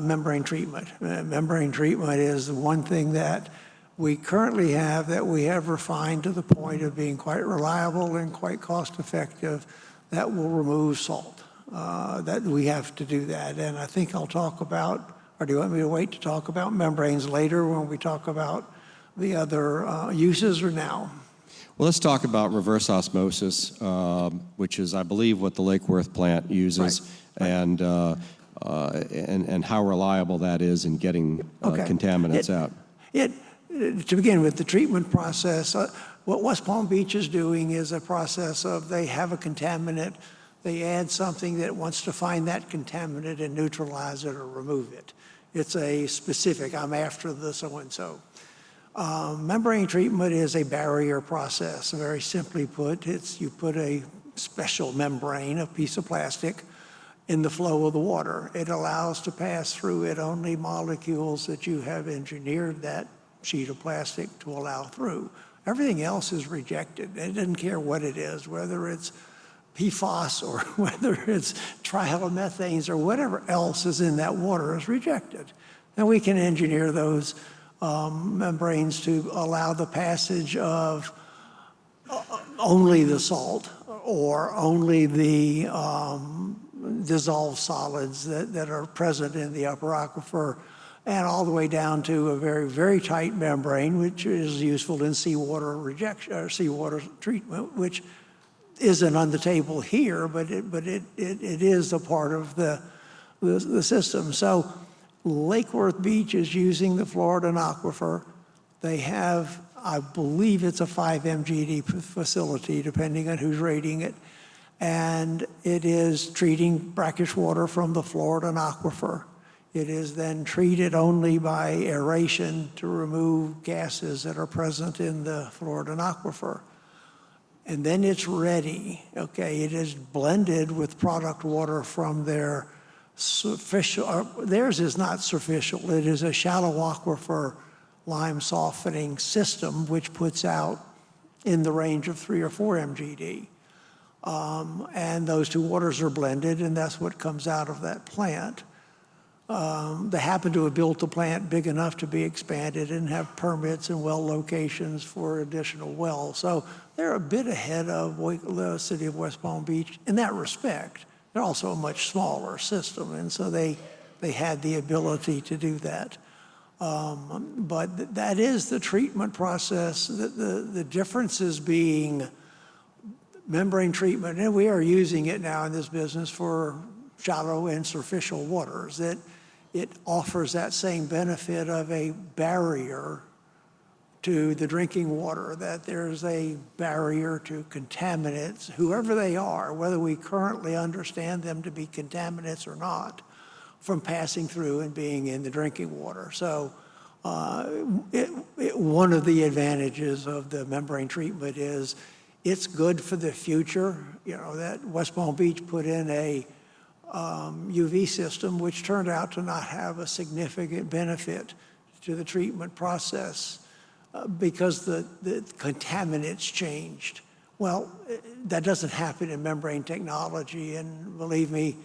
membrane treatment. Membrane treatment is the one thing that we currently have that we have refined to the point of being quite reliable and quite cost effective that will remove salt. That we have to do that. And I think I'll talk about, or do you want me to wait to talk about membranes later when we talk about the other uses, or now? Well, let's talk about reverse osmosis, which is, I believe, what the Lake Worth plant uses, Right. and how reliable that is in getting contaminants out. To begin with, the treatment process, what West Palm Beach is doing is a process of they have a contaminant, they add something that wants to find that contaminant and neutralize it or remove it. It's a specific, I'm after the so-and-so. Membrane treatment is a barrier process. Very simply put, you put a special membrane, a piece of plastic, in the flow of the water. It allows to pass through it only molecules that you have engineered that sheet of plastic to allow through. Everything else is rejected. It doesn't care what it is, whether it's PFAS or whether it's trihalomethanes or whatever else is in that water is rejected. And we can engineer those membranes to allow the passage of only the salt or only the dissolved solids that are present in the upper aquifer, and all the way down to a very, very tight membrane, which is useful in seawater rejection or seawater treatment, which isn't on the table here, but it is a part of the system. So Lake Worth Beach is using the Floridan aquifer. They have, I believe it's a 5 MGD facility, depending on who's rating it. And it is treating brackish water from the Floridan aquifer. It is then treated only by aeration to remove gases that are present in the Floridan aquifer. And then it's ready, okay? It is blended with product water from their superficial, theirs is not superficial, it is a shallow aquifer lime softening system, which puts out in the range of 3 or 4 MGD. And those two waters are blended, and that's what comes out of that plant. They happen to have built the plant big enough to be expanded and have permits and well locations for additional wells. So they're a bit ahead of the city of West Palm Beach in that respect. They're also a much smaller system, and so they had the ability to do that. But that is the treatment process. The differences being membrane treatment, and we are using it now in this business for shallow and superficial waters, that it offers that same benefit of a barrier to the drinking water, that there's a barrier to contaminants, whoever they are, whether we currently understand them to be contaminants or not, from passing through and being in the drinking water. So one of the advantages of the membrane treatment is it's good for the future. You know, that West Palm Beach put in a UV system, which turned out to not have a significant benefit to the treatment process because the contaminants changed. Well, that doesn't happen in membrane technology, and believe me,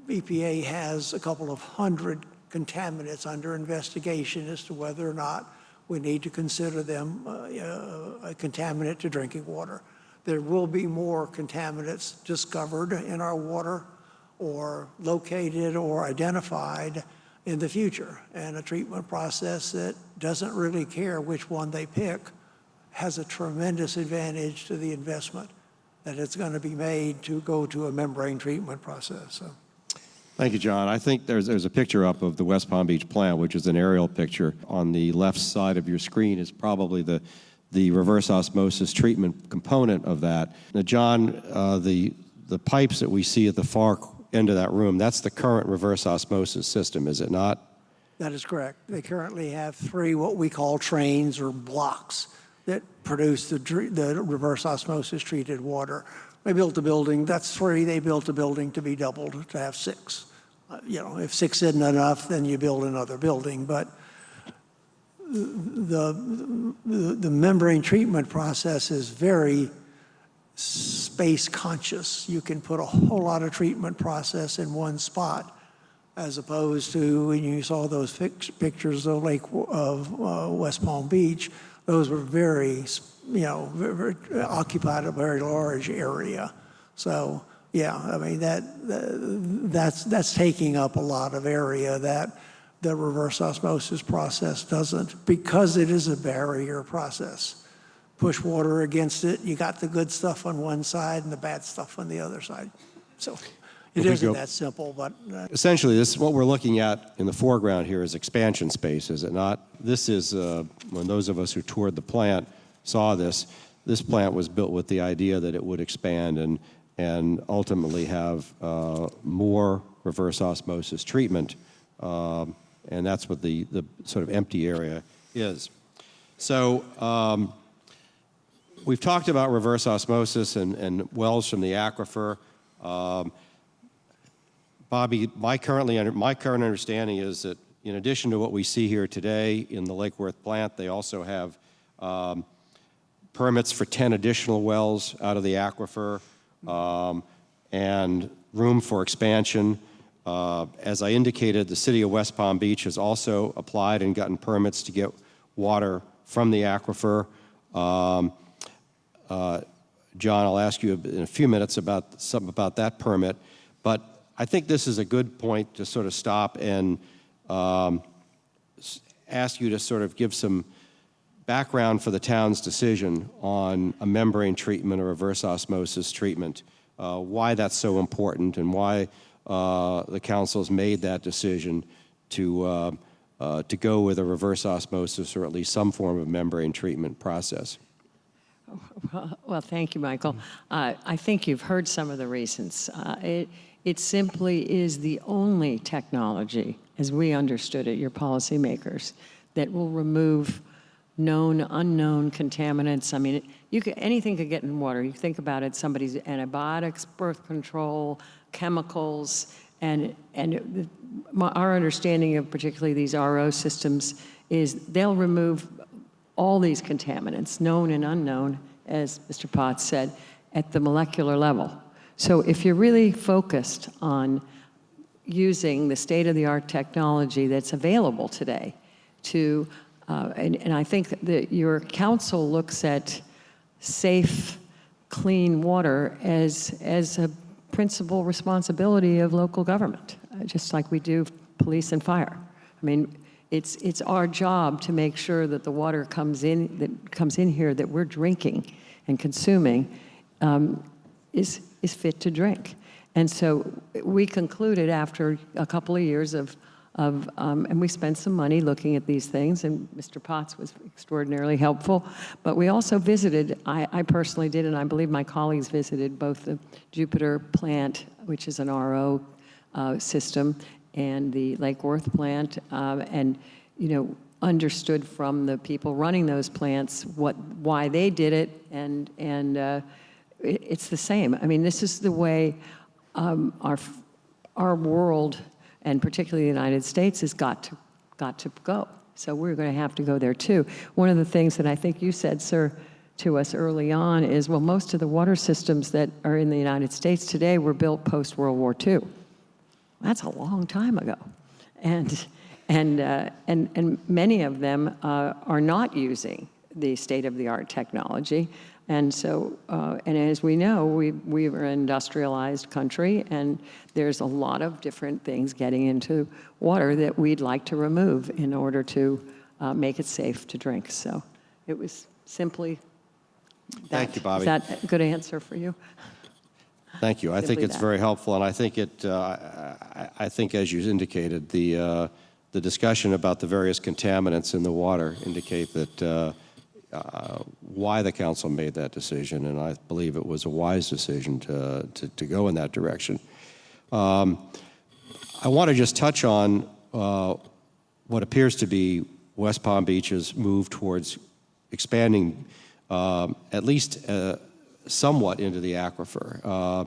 EPA has a couple of hundred contaminants under investigation as to whether or not we need to consider them a contaminant to drinking water. There will be more contaminants discovered in our water or located or identified in the future. And a treatment process that doesn't really care which one they pick has a tremendous advantage to the investment that it's going to be made to go to a membrane treatment process. So. Thank you, John. I think there's a picture up of the West Palm Beach plant, which is an aerial picture. On the left side of your screen is probably the reverse osmosis treatment component of that. Now, John, the pipes that we see at the far end of that room, that's the current reverse osmosis system, is it not? That is correct. They currently have 3 what we call trains or blocks that produce the reverse osmosis treated water. They built a building, that's 3. They built a building to be doubled to have 6. if 6 isn't enough, then you build another building. But the membrane treatment process is very space conscious. You can put a whole lot of treatment process in one spot, as opposed to when you saw those pictures of West Palm Beach. Those were very, very occupied a very large area. So yeah, I mean that's taking up a lot of area that the reverse osmosis process doesn't, because it is a barrier process. Push water against it, you got the good stuff on one side and the bad stuff on the other side. So it isn't that simple, but Essentially, this is what we're looking at in the foreground here is expansion space, is it not? This is, when those of us who toured the plant saw this plant was built with the idea that it would expand and ultimately have more reverse osmosis treatment, and that's what the sort of empty area is. So we've talked about reverse osmosis and wells from the aquifer. Bobby, my current understanding is that in addition to what we see here today in the Lake Worth plant, they also have permits for 10 additional wells out of the aquifer and room for expansion. As I indicated, the city of West Palm Beach has also applied and gotten permits to get water from the aquifer. John, I'll ask you in a few minutes about something about that permit, but I think this is a good point to sort of stop and ask you to sort of give some background for the town's decision on a membrane treatment or reverse osmosis treatment, why that's so important and why the council's made that decision to go with a reverse osmosis or at least some form of membrane treatment process. Well, thank you, Michael. I think you've heard some of the reasons. It simply is the only technology, as we understood it, your policymakers, that will remove known, unknown contaminants. I mean, anything could get in water. You think about it, somebody's antibiotics, birth control, chemicals, and our understanding of particularly these RO systems is they'll remove all these contaminants, known and unknown, as Mr. Potts said, at the molecular level. So if you're really focused on using the state-of-the-art technology that's available today to, and I think that your council looks at safe, clean water as a principal responsibility of local government, just like we do police and fire. I mean, it's our job to make sure that the water comes in here that we're drinking and consuming is fit to drink. And so we concluded after a couple of years and we spent some money looking at these things, and Mr. Potts was extraordinarily helpful. But we also visited, I personally did, and I believe my colleagues visited both the Jupiter plant, which is an RO system, and the Lake Worth plant, and understood from the people running those plants why they did it, and it's the same. I mean, this is the way our world, and particularly the United States, has got to go. So we're going to have to go there too. One of the things that I think you said, sir, to us early on is, well, most of the water systems that are in the United States today were built post-World War II. That's a long time ago, and many of them are not using the state-of-the-art technology. And so, and as we know, we are an industrialized country, and there's a lot of different things getting into water that we'd like to remove in order to make it safe to drink. So it was simply that. Thank you, Bobby. Is that a good answer for you? Thank you. I think it's very helpful, and I think I think, as you indicated, the discussion about the various contaminants in the water indicate that why the council made that decision, and I believe it was a wise decision to go in that direction. I want to just touch on what appears to be West Palm Beach's move towards expanding at least somewhat into the aquifer.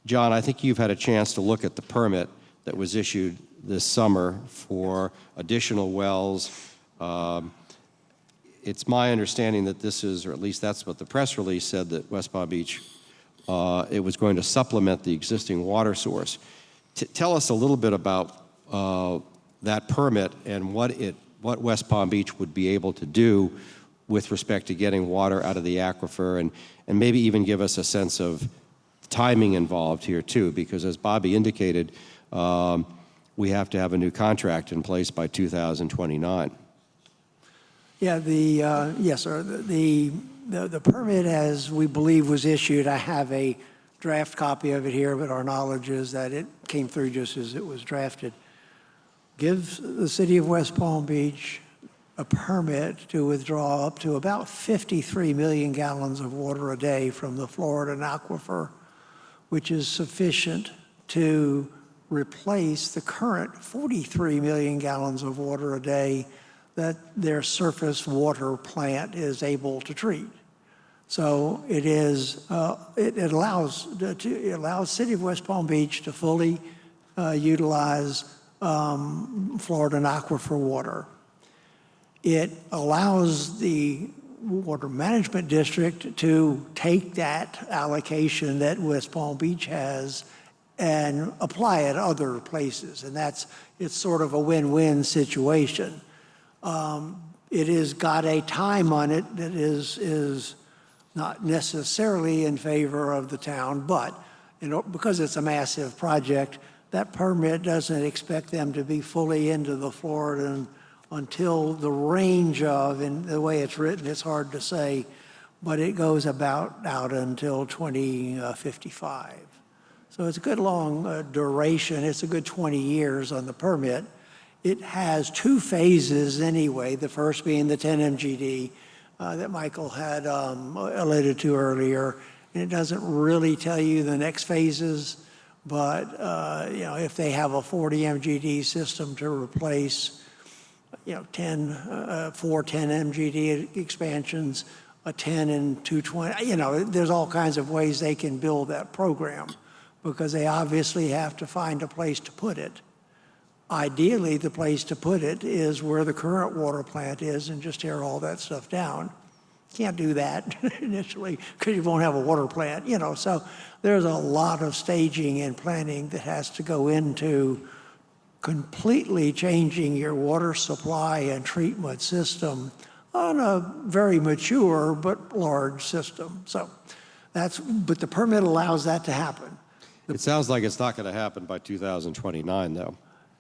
John, I think you've had a chance to look at the permit that was issued this summer for additional wells. It's my understanding that this is, or at least that's what the press release said, that West Palm Beach, it was going to supplement the existing water source. Tell us a little bit about that permit and what West Palm Beach would be able to do with respect to getting water out of the aquifer, and maybe even give us a sense of timing involved here too, because as Bobby indicated, we have to have a new contract in place by 2029. Yeah, yes, sir. The permit, as we believe was issued, I have a draft copy of it here, but our knowledge is that it came through just as it was drafted, gives the city of West Palm Beach a permit to withdraw up to about 53 million gallons of water a day from the Florida aquifer, which is sufficient to replace the current 43 million gallons of water a day that their surface water plant is able to treat. So it is, it allows City of West Palm Beach to fully utilize Florida aquifer water. It allows the Water Management District to take that allocation that West Palm Beach has and apply it other places, and it's sort of a win-win situation. It has got a time on it that is not necessarily in favor of the town, but because it's a massive project, that permit doesn't expect them to be fully into the Florida until the range of, and the way it's written, it's hard to say, but it goes about out until 2055. So it's a good long duration. It's a good 20 years on the permit. It has two phases anyway, the first being the 10 MGD that Michael had alluded to earlier. And it doesn't really tell you the next phases, but if they have a 40 MGD system to replace, 4 10 MGD expansions, a 10 and 220, there's all kinds of ways they can build that program because they obviously have to find a place to put it. Ideally, the place to put it is where the current water plant is and just tear all that stuff down. Can't do that initially because you won't have a water plant, so there's a lot of staging and planning that has to go into completely changing your water supply and treatment system on a very mature but large system. So but the permit allows that to happen. It sounds like it's not going to happen by 2029, though.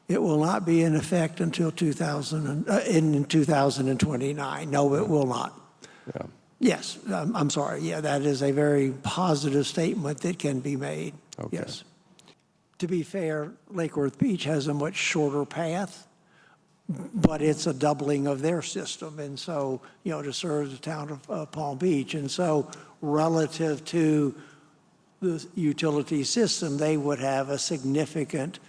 It will not be in effect until 2029. No, it will not. Yeah. Yes, I'm sorry. Yeah, that is a very positive statement that can be made. Okay. Yes. To be fair, Lake Worth Beach has a much shorter path, but it's a doubling of their system, and so, to serve the town of Palm Beach. And so relative to the utility system, they would have a significant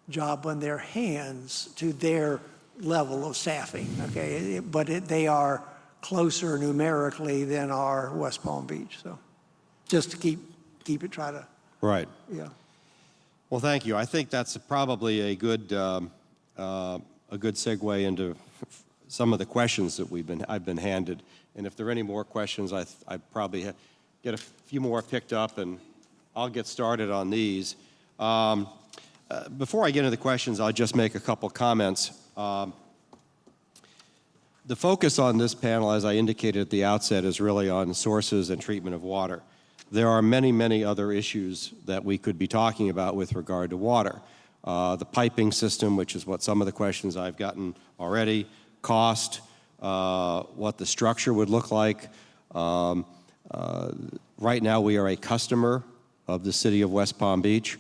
job on their hands to their level of staffing, okay? But they are closer numerically than our West Palm Beach, so just to keep it, try to. Right. Yeah. Well, thank you. I think that's probably a good segue into some of the questions that I've been handed. And if there are any more questions, I probably get a few more picked up, and I'll get started on these. Before I get into the questions, I'll just make a couple comments. The focus on this panel, as I indicated at the outset, is really on sources and treatment of water. There are many, many other issues that we could be talking about with regard to water. The piping system, which is what some of the questions I've gotten already, cost, what the structure would look like. Right now, we are a customer of the city of West Palm Beach.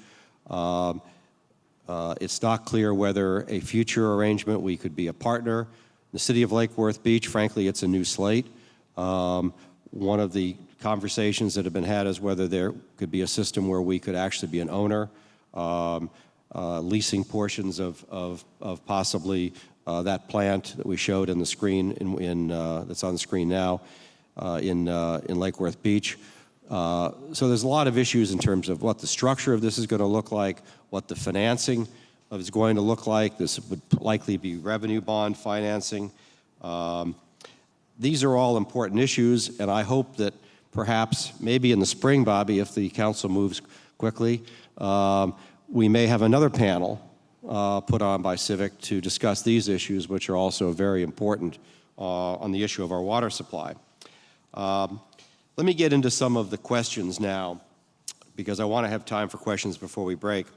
It's not clear whether a future arrangement we could be a partner. The city of Lake Worth Beach, frankly, it's a new slate. One of the conversations that have been had is whether there could be a system where we could actually be an owner, leasing portions of possibly that plant that we showed in the screen that's on the screen now in Lake Worth Beach. So there's a lot of issues in terms of what the structure of this is going to look like, what the financing is going to look like. This would likely be revenue bond financing. These are all important issues, and I hope that perhaps, maybe in the spring, Bobby, if the council moves quickly, we may have another panel put on by Civic to discuss these issues, which are also very important on the issue of our water supply. Let me get into some of the questions now, because I want to have time for questions before we break.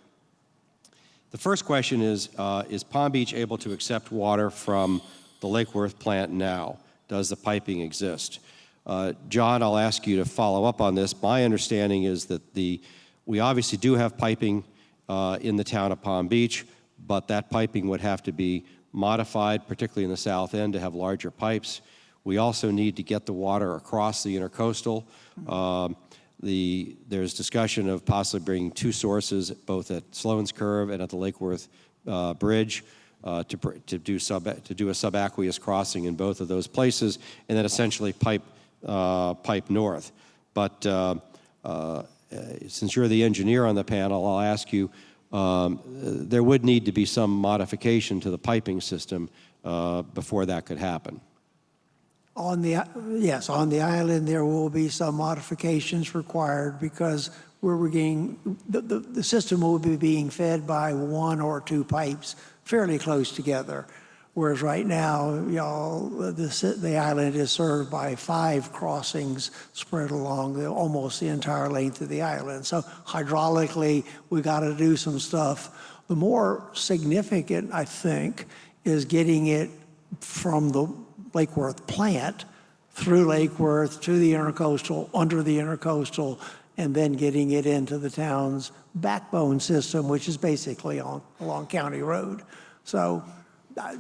The first question is Palm Beach able to accept water from the Lake Worth plant now? Does the piping exist? John, I'll ask you to follow up on this. My understanding is that we obviously do have piping in the town of Palm Beach, but that piping would have to be modified, particularly in the south end, to have larger pipes. We also need to get the water across the intercoastal. There's discussion of possibly bringing two sources, both at Sloan's Curve and at the Lake Worth Bridge, to do a subaqueous crossing in both of those places, and then essentially pipe north. But since you're the engineer on the panel, I'll ask you, there would need to be some modification to the piping system before that could happen. Yes, on the island, there will be some modifications required because the system will be being fed by one or two pipes fairly close together. Whereas right now, the island is served by 5 crossings spread along almost the entire length of the island. So hydraulically, we got to do some stuff. The more significant, I think, is getting it from the Lake Worth plant through Lake Worth to the intercoastal, under the intercoastal, and then getting it into the town's backbone system, which is basically along County Road. So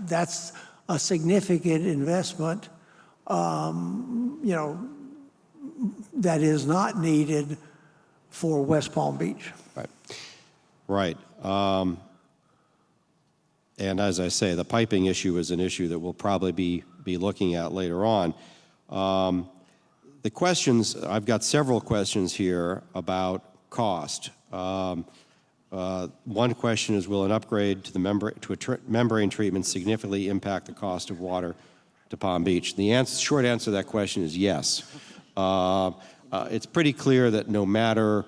that's a significant investment, that is not needed for West Palm Beach. Right. And as I say, the piping issue is an issue that we'll probably be looking at later on. The questions, I've got several questions here about cost. One question is, will an upgrade to a membrane treatment significantly impact the cost of water to Palm Beach? The short answer to that question is yes. It's pretty clear that no matter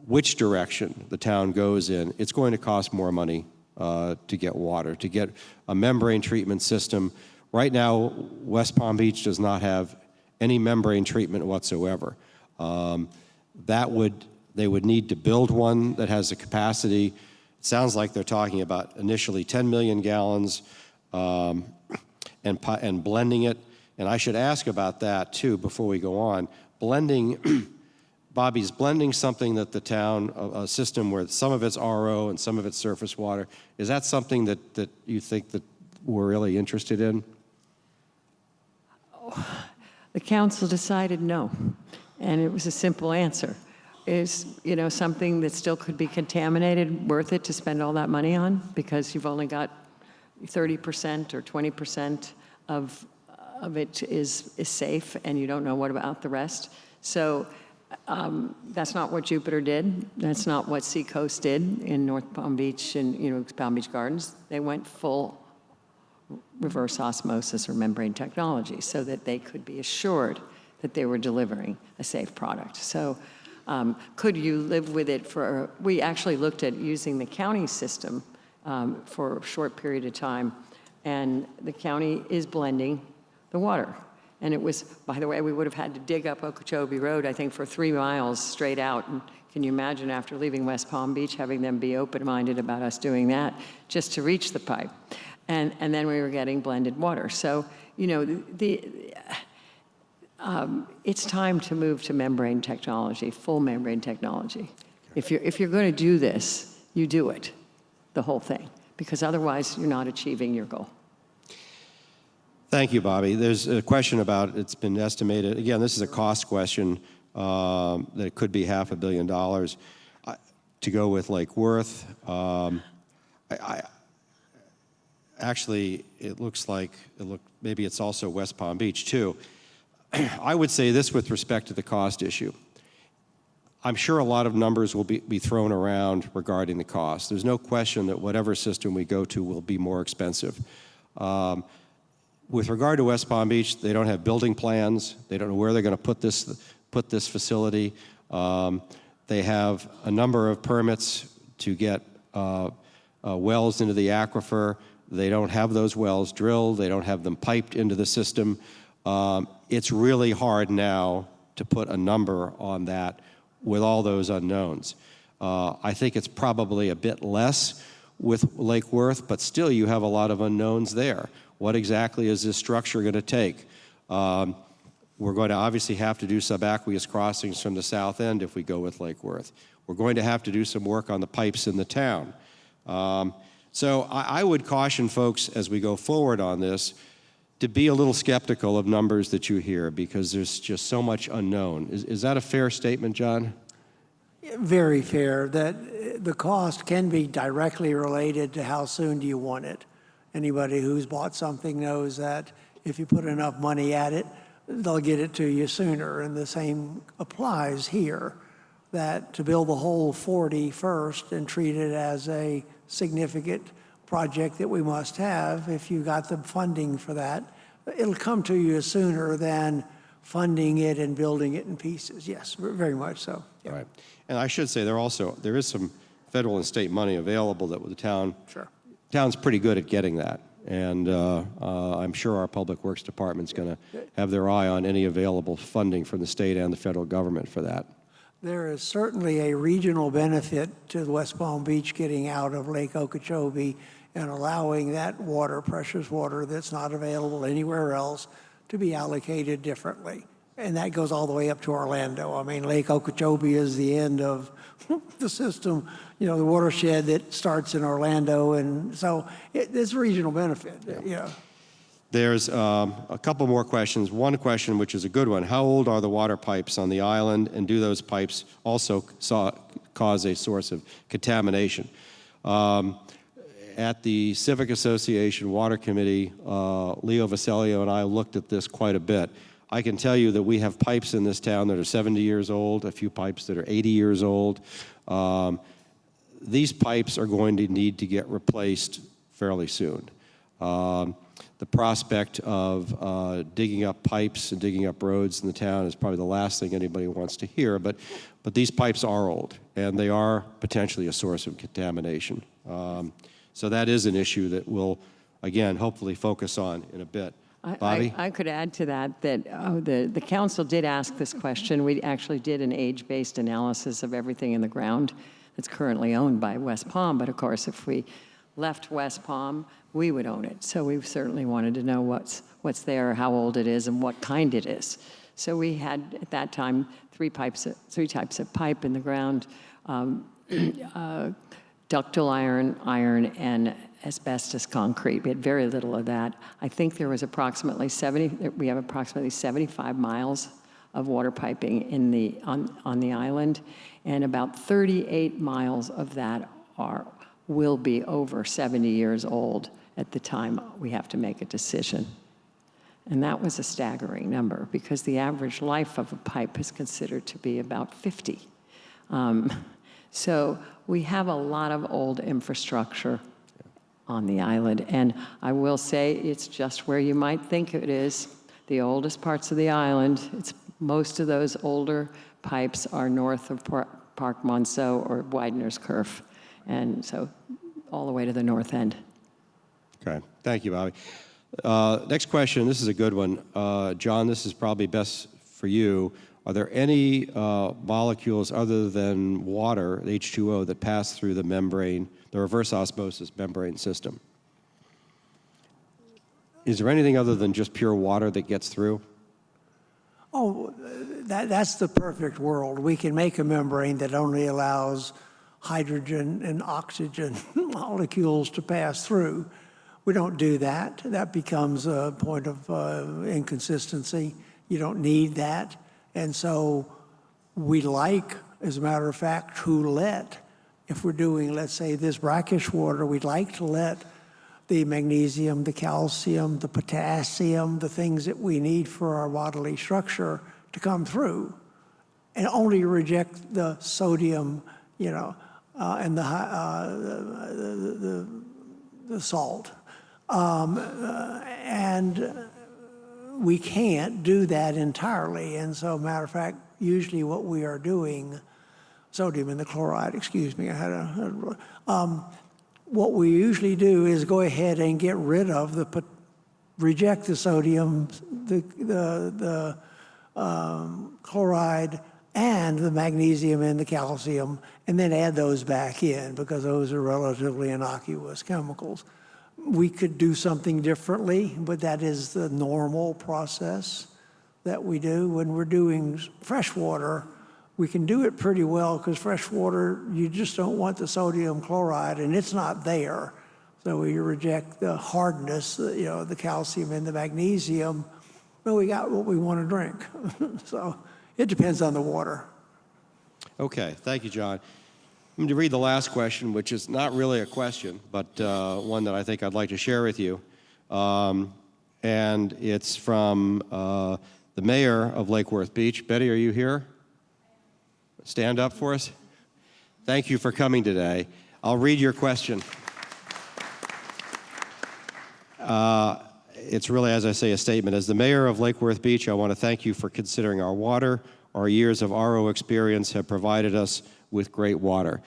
which direction the town goes in, it's going to cost more money to get water, to get a membrane treatment system. Right now, West Palm Beach does not have any membrane treatment whatsoever. They would need to build one that has the capacity. It sounds like they're talking about initially 10 million gallons and blending it. And I should ask about that too before we go on. Blending, Bobby's blending something that the town, a system where some of it's RO and some of it's surface water. Is that something that you think that we're really interested in? The council decided no, and it was a simple answer. Is, something that still could be contaminated worth it to spend all that money on because you've only got 30% or 20% of it is safe, and you don't know what about the rest? So that's not what Jupiter did. That's not what Seacoast did in North Palm Beach and Palm Beach Gardens. They went full reverse osmosis or membrane technology so that they could be assured that they were delivering a safe product. So could you live with it we actually looked at using the county system for a short period of time, and the county is blending the water. And it was, by the way, we would have had to dig up Okeechobee Road, I think, for 3 miles straight out. And can you imagine after leaving West Palm Beach, having them be open-minded about us doing that just to reach the pipe? And then we were getting blended water. So, it's time to move to membrane technology, full membrane technology. If you're going to do this, you do it, the whole thing, because otherwise you're not achieving your goal. Thank you, Bobby. There's a question about, it's been estimated, again, this is a cost question, that it could be $500 million to go with Lake Worth. Actually, it looks like, maybe it's also West Palm Beach too. I would say this with respect to the cost issue. I'm sure a lot of numbers will be thrown around regarding the cost. There's no question that whatever system we go to will be more expensive. With regard to West Palm Beach, they don't have building plans. They don't know where they're going to put this facility. They have a number of permits to get wells into the aquifer. They don't have those wells drilled. They don't have them piped into the system. It's really hard now to put a number on that with all those unknowns. I think it's probably a bit less with Lake Worth, but still you have a lot of unknowns there. What exactly is this structure going to take? We're going to obviously have to do subaqueous crossings from the south end if we go with Lake Worth. We're going to have to do some work on the pipes in the town. So I would caution folks as we go forward on this to be a little skeptical of numbers that you hear because there's just so much unknown. Is that a fair statement, John? Very fair, that the cost can be directly related to how soon do you want it. Anybody who's bought something knows that if you put enough money at it, they'll get it to you sooner. And the same applies here, that to build the whole 40 first and treat it as a significant project that we must have, if you got the funding for that, it'll come to you sooner than funding it and building it in pieces. Yes, very much so. Yeah. Right. And I should say there is some federal and state money available that the town's pretty good at getting that. And I'm sure our Public Works Department's going to have their eye on any available funding from the state and the federal government for that. There is certainly a regional benefit to West Palm Beach getting out of Lake Okeechobee and allowing that water, precious water that's not available anywhere else, to be allocated differently. And that goes all the way up to Orlando. I mean, Lake Okeechobee is the end of the system, you know, the watershed that starts in Orlando. And so there's regional benefit, yeah. There's a couple more questions. One question, which is a good one. How old are the water pipes on the island, and do those pipes also cause a source of contamination? At the Civic Association Water Committee, Leo Vaselio and I looked at this quite a bit. I can tell you that we have pipes in this town that are 70 years old, a few pipes that are 80 years old. These pipes are going to need to get replaced fairly soon. The prospect of digging up pipes and digging up roads in the town is probably the last thing anybody wants to hear, but these pipes are old, and they are potentially a source of contamination. So that is an issue that we'll, again, hopefully focus on in a bit. Bobby? I could add to that the council did ask this question. We actually did an age-based analysis of everything in the ground that's currently owned by West Palm, but of course, if we left West Palm, we would own it. So we certainly wanted to know what's there, how old it is, and what kind it is. So we had, at that time, three types of pipe in the ground, ductile iron, and asbestos concrete. We had very little of that. I think there was we have approximately 75 miles of water piping on the island, and about 38 miles of that will be over 70 years old at the time we have to make a decision. And that was a staggering number because the average life of a pipe is considered to be about 50. So we have a lot of old infrastructure on the island. And I will say it's just where you might think it is, the oldest parts of the island. Most of those older pipes are north of Park Monceau or Widener's Curve. And so all the way to the north end. Okay, thank you, Bobby. Next question, this is a good one. John, this is probably best for you. Are there any molecules other than water, H2O, that pass through the membrane, the reverse osmosis membrane system? Is there anything other than just pure water that gets through? Oh, that's the perfect world. We can make a membrane that only allows hydrogen and oxygen molecules to pass through. We don't do that. That becomes a point of inconsistency. You don't need that. And so we like, as a matter of fact, to let, if we're doing, let's say, this brackish water, we'd like to let the magnesium, the calcium, the potassium, the things that we need for our bodily structure to come through. and only reject the sodium, and the salt. And we can't do that entirely. And so, matter of fact, usually what we are doing, sodium and the chloride, excuse me, what we usually do is go ahead and get rid of reject the sodium, the chloride, and the magnesium and the calcium, and then add those back in because those are relatively innocuous chemicals. We could do something differently, but that is the normal process that we do. When we're doing fresh water, we can do it pretty well because fresh water, you just don't want the sodium chloride, and it's not there. So we reject the hardness, the calcium and the magnesium, but we got what we want to drink. So it depends on the water. Okay, thank you, John. I'm going to read the last question, which is not really a question, but one that I think I'd like to share with you. And it's from the mayor of Lake Worth Beach. Betty, are you here? Stand up for us. Thank you for coming today. I'll read your question. It's really, as I say, a statement. As the mayor of Lake Worth Beach, I want to thank you for considering our water. Our years of RO experience have provided us with great water.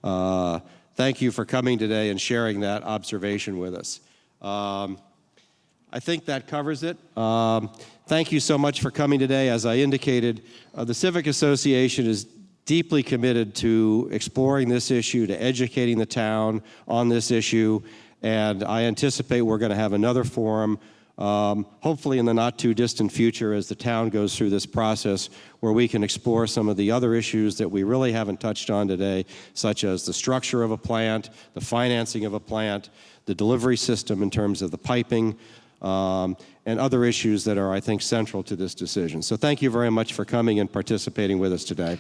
Thank you for coming today and sharing that observation with us. I think that covers it. Thank you so much for coming today. As I indicated, the Civic Association is deeply committed to exploring this issue, to educating the town on this issue, and I anticipate we're going to have another forum, hopefully in the not-too-distant future as the town goes through this process, where we can explore some of the other issues that we really haven't touched on today, such as the structure of a plant, the financing of a plant, the delivery system in terms of the piping, and other issues that are, I think, central to this decision. So thank you very much for coming and participating with us today.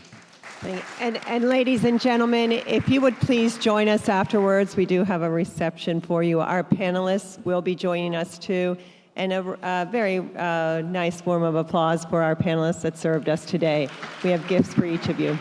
And ladies and gentlemen, if you would please join us afterwards, we do have a reception for you. Our panelists will be joining us too, and a very nice form of applause for our panelists that served us today. We have gifts for each of you.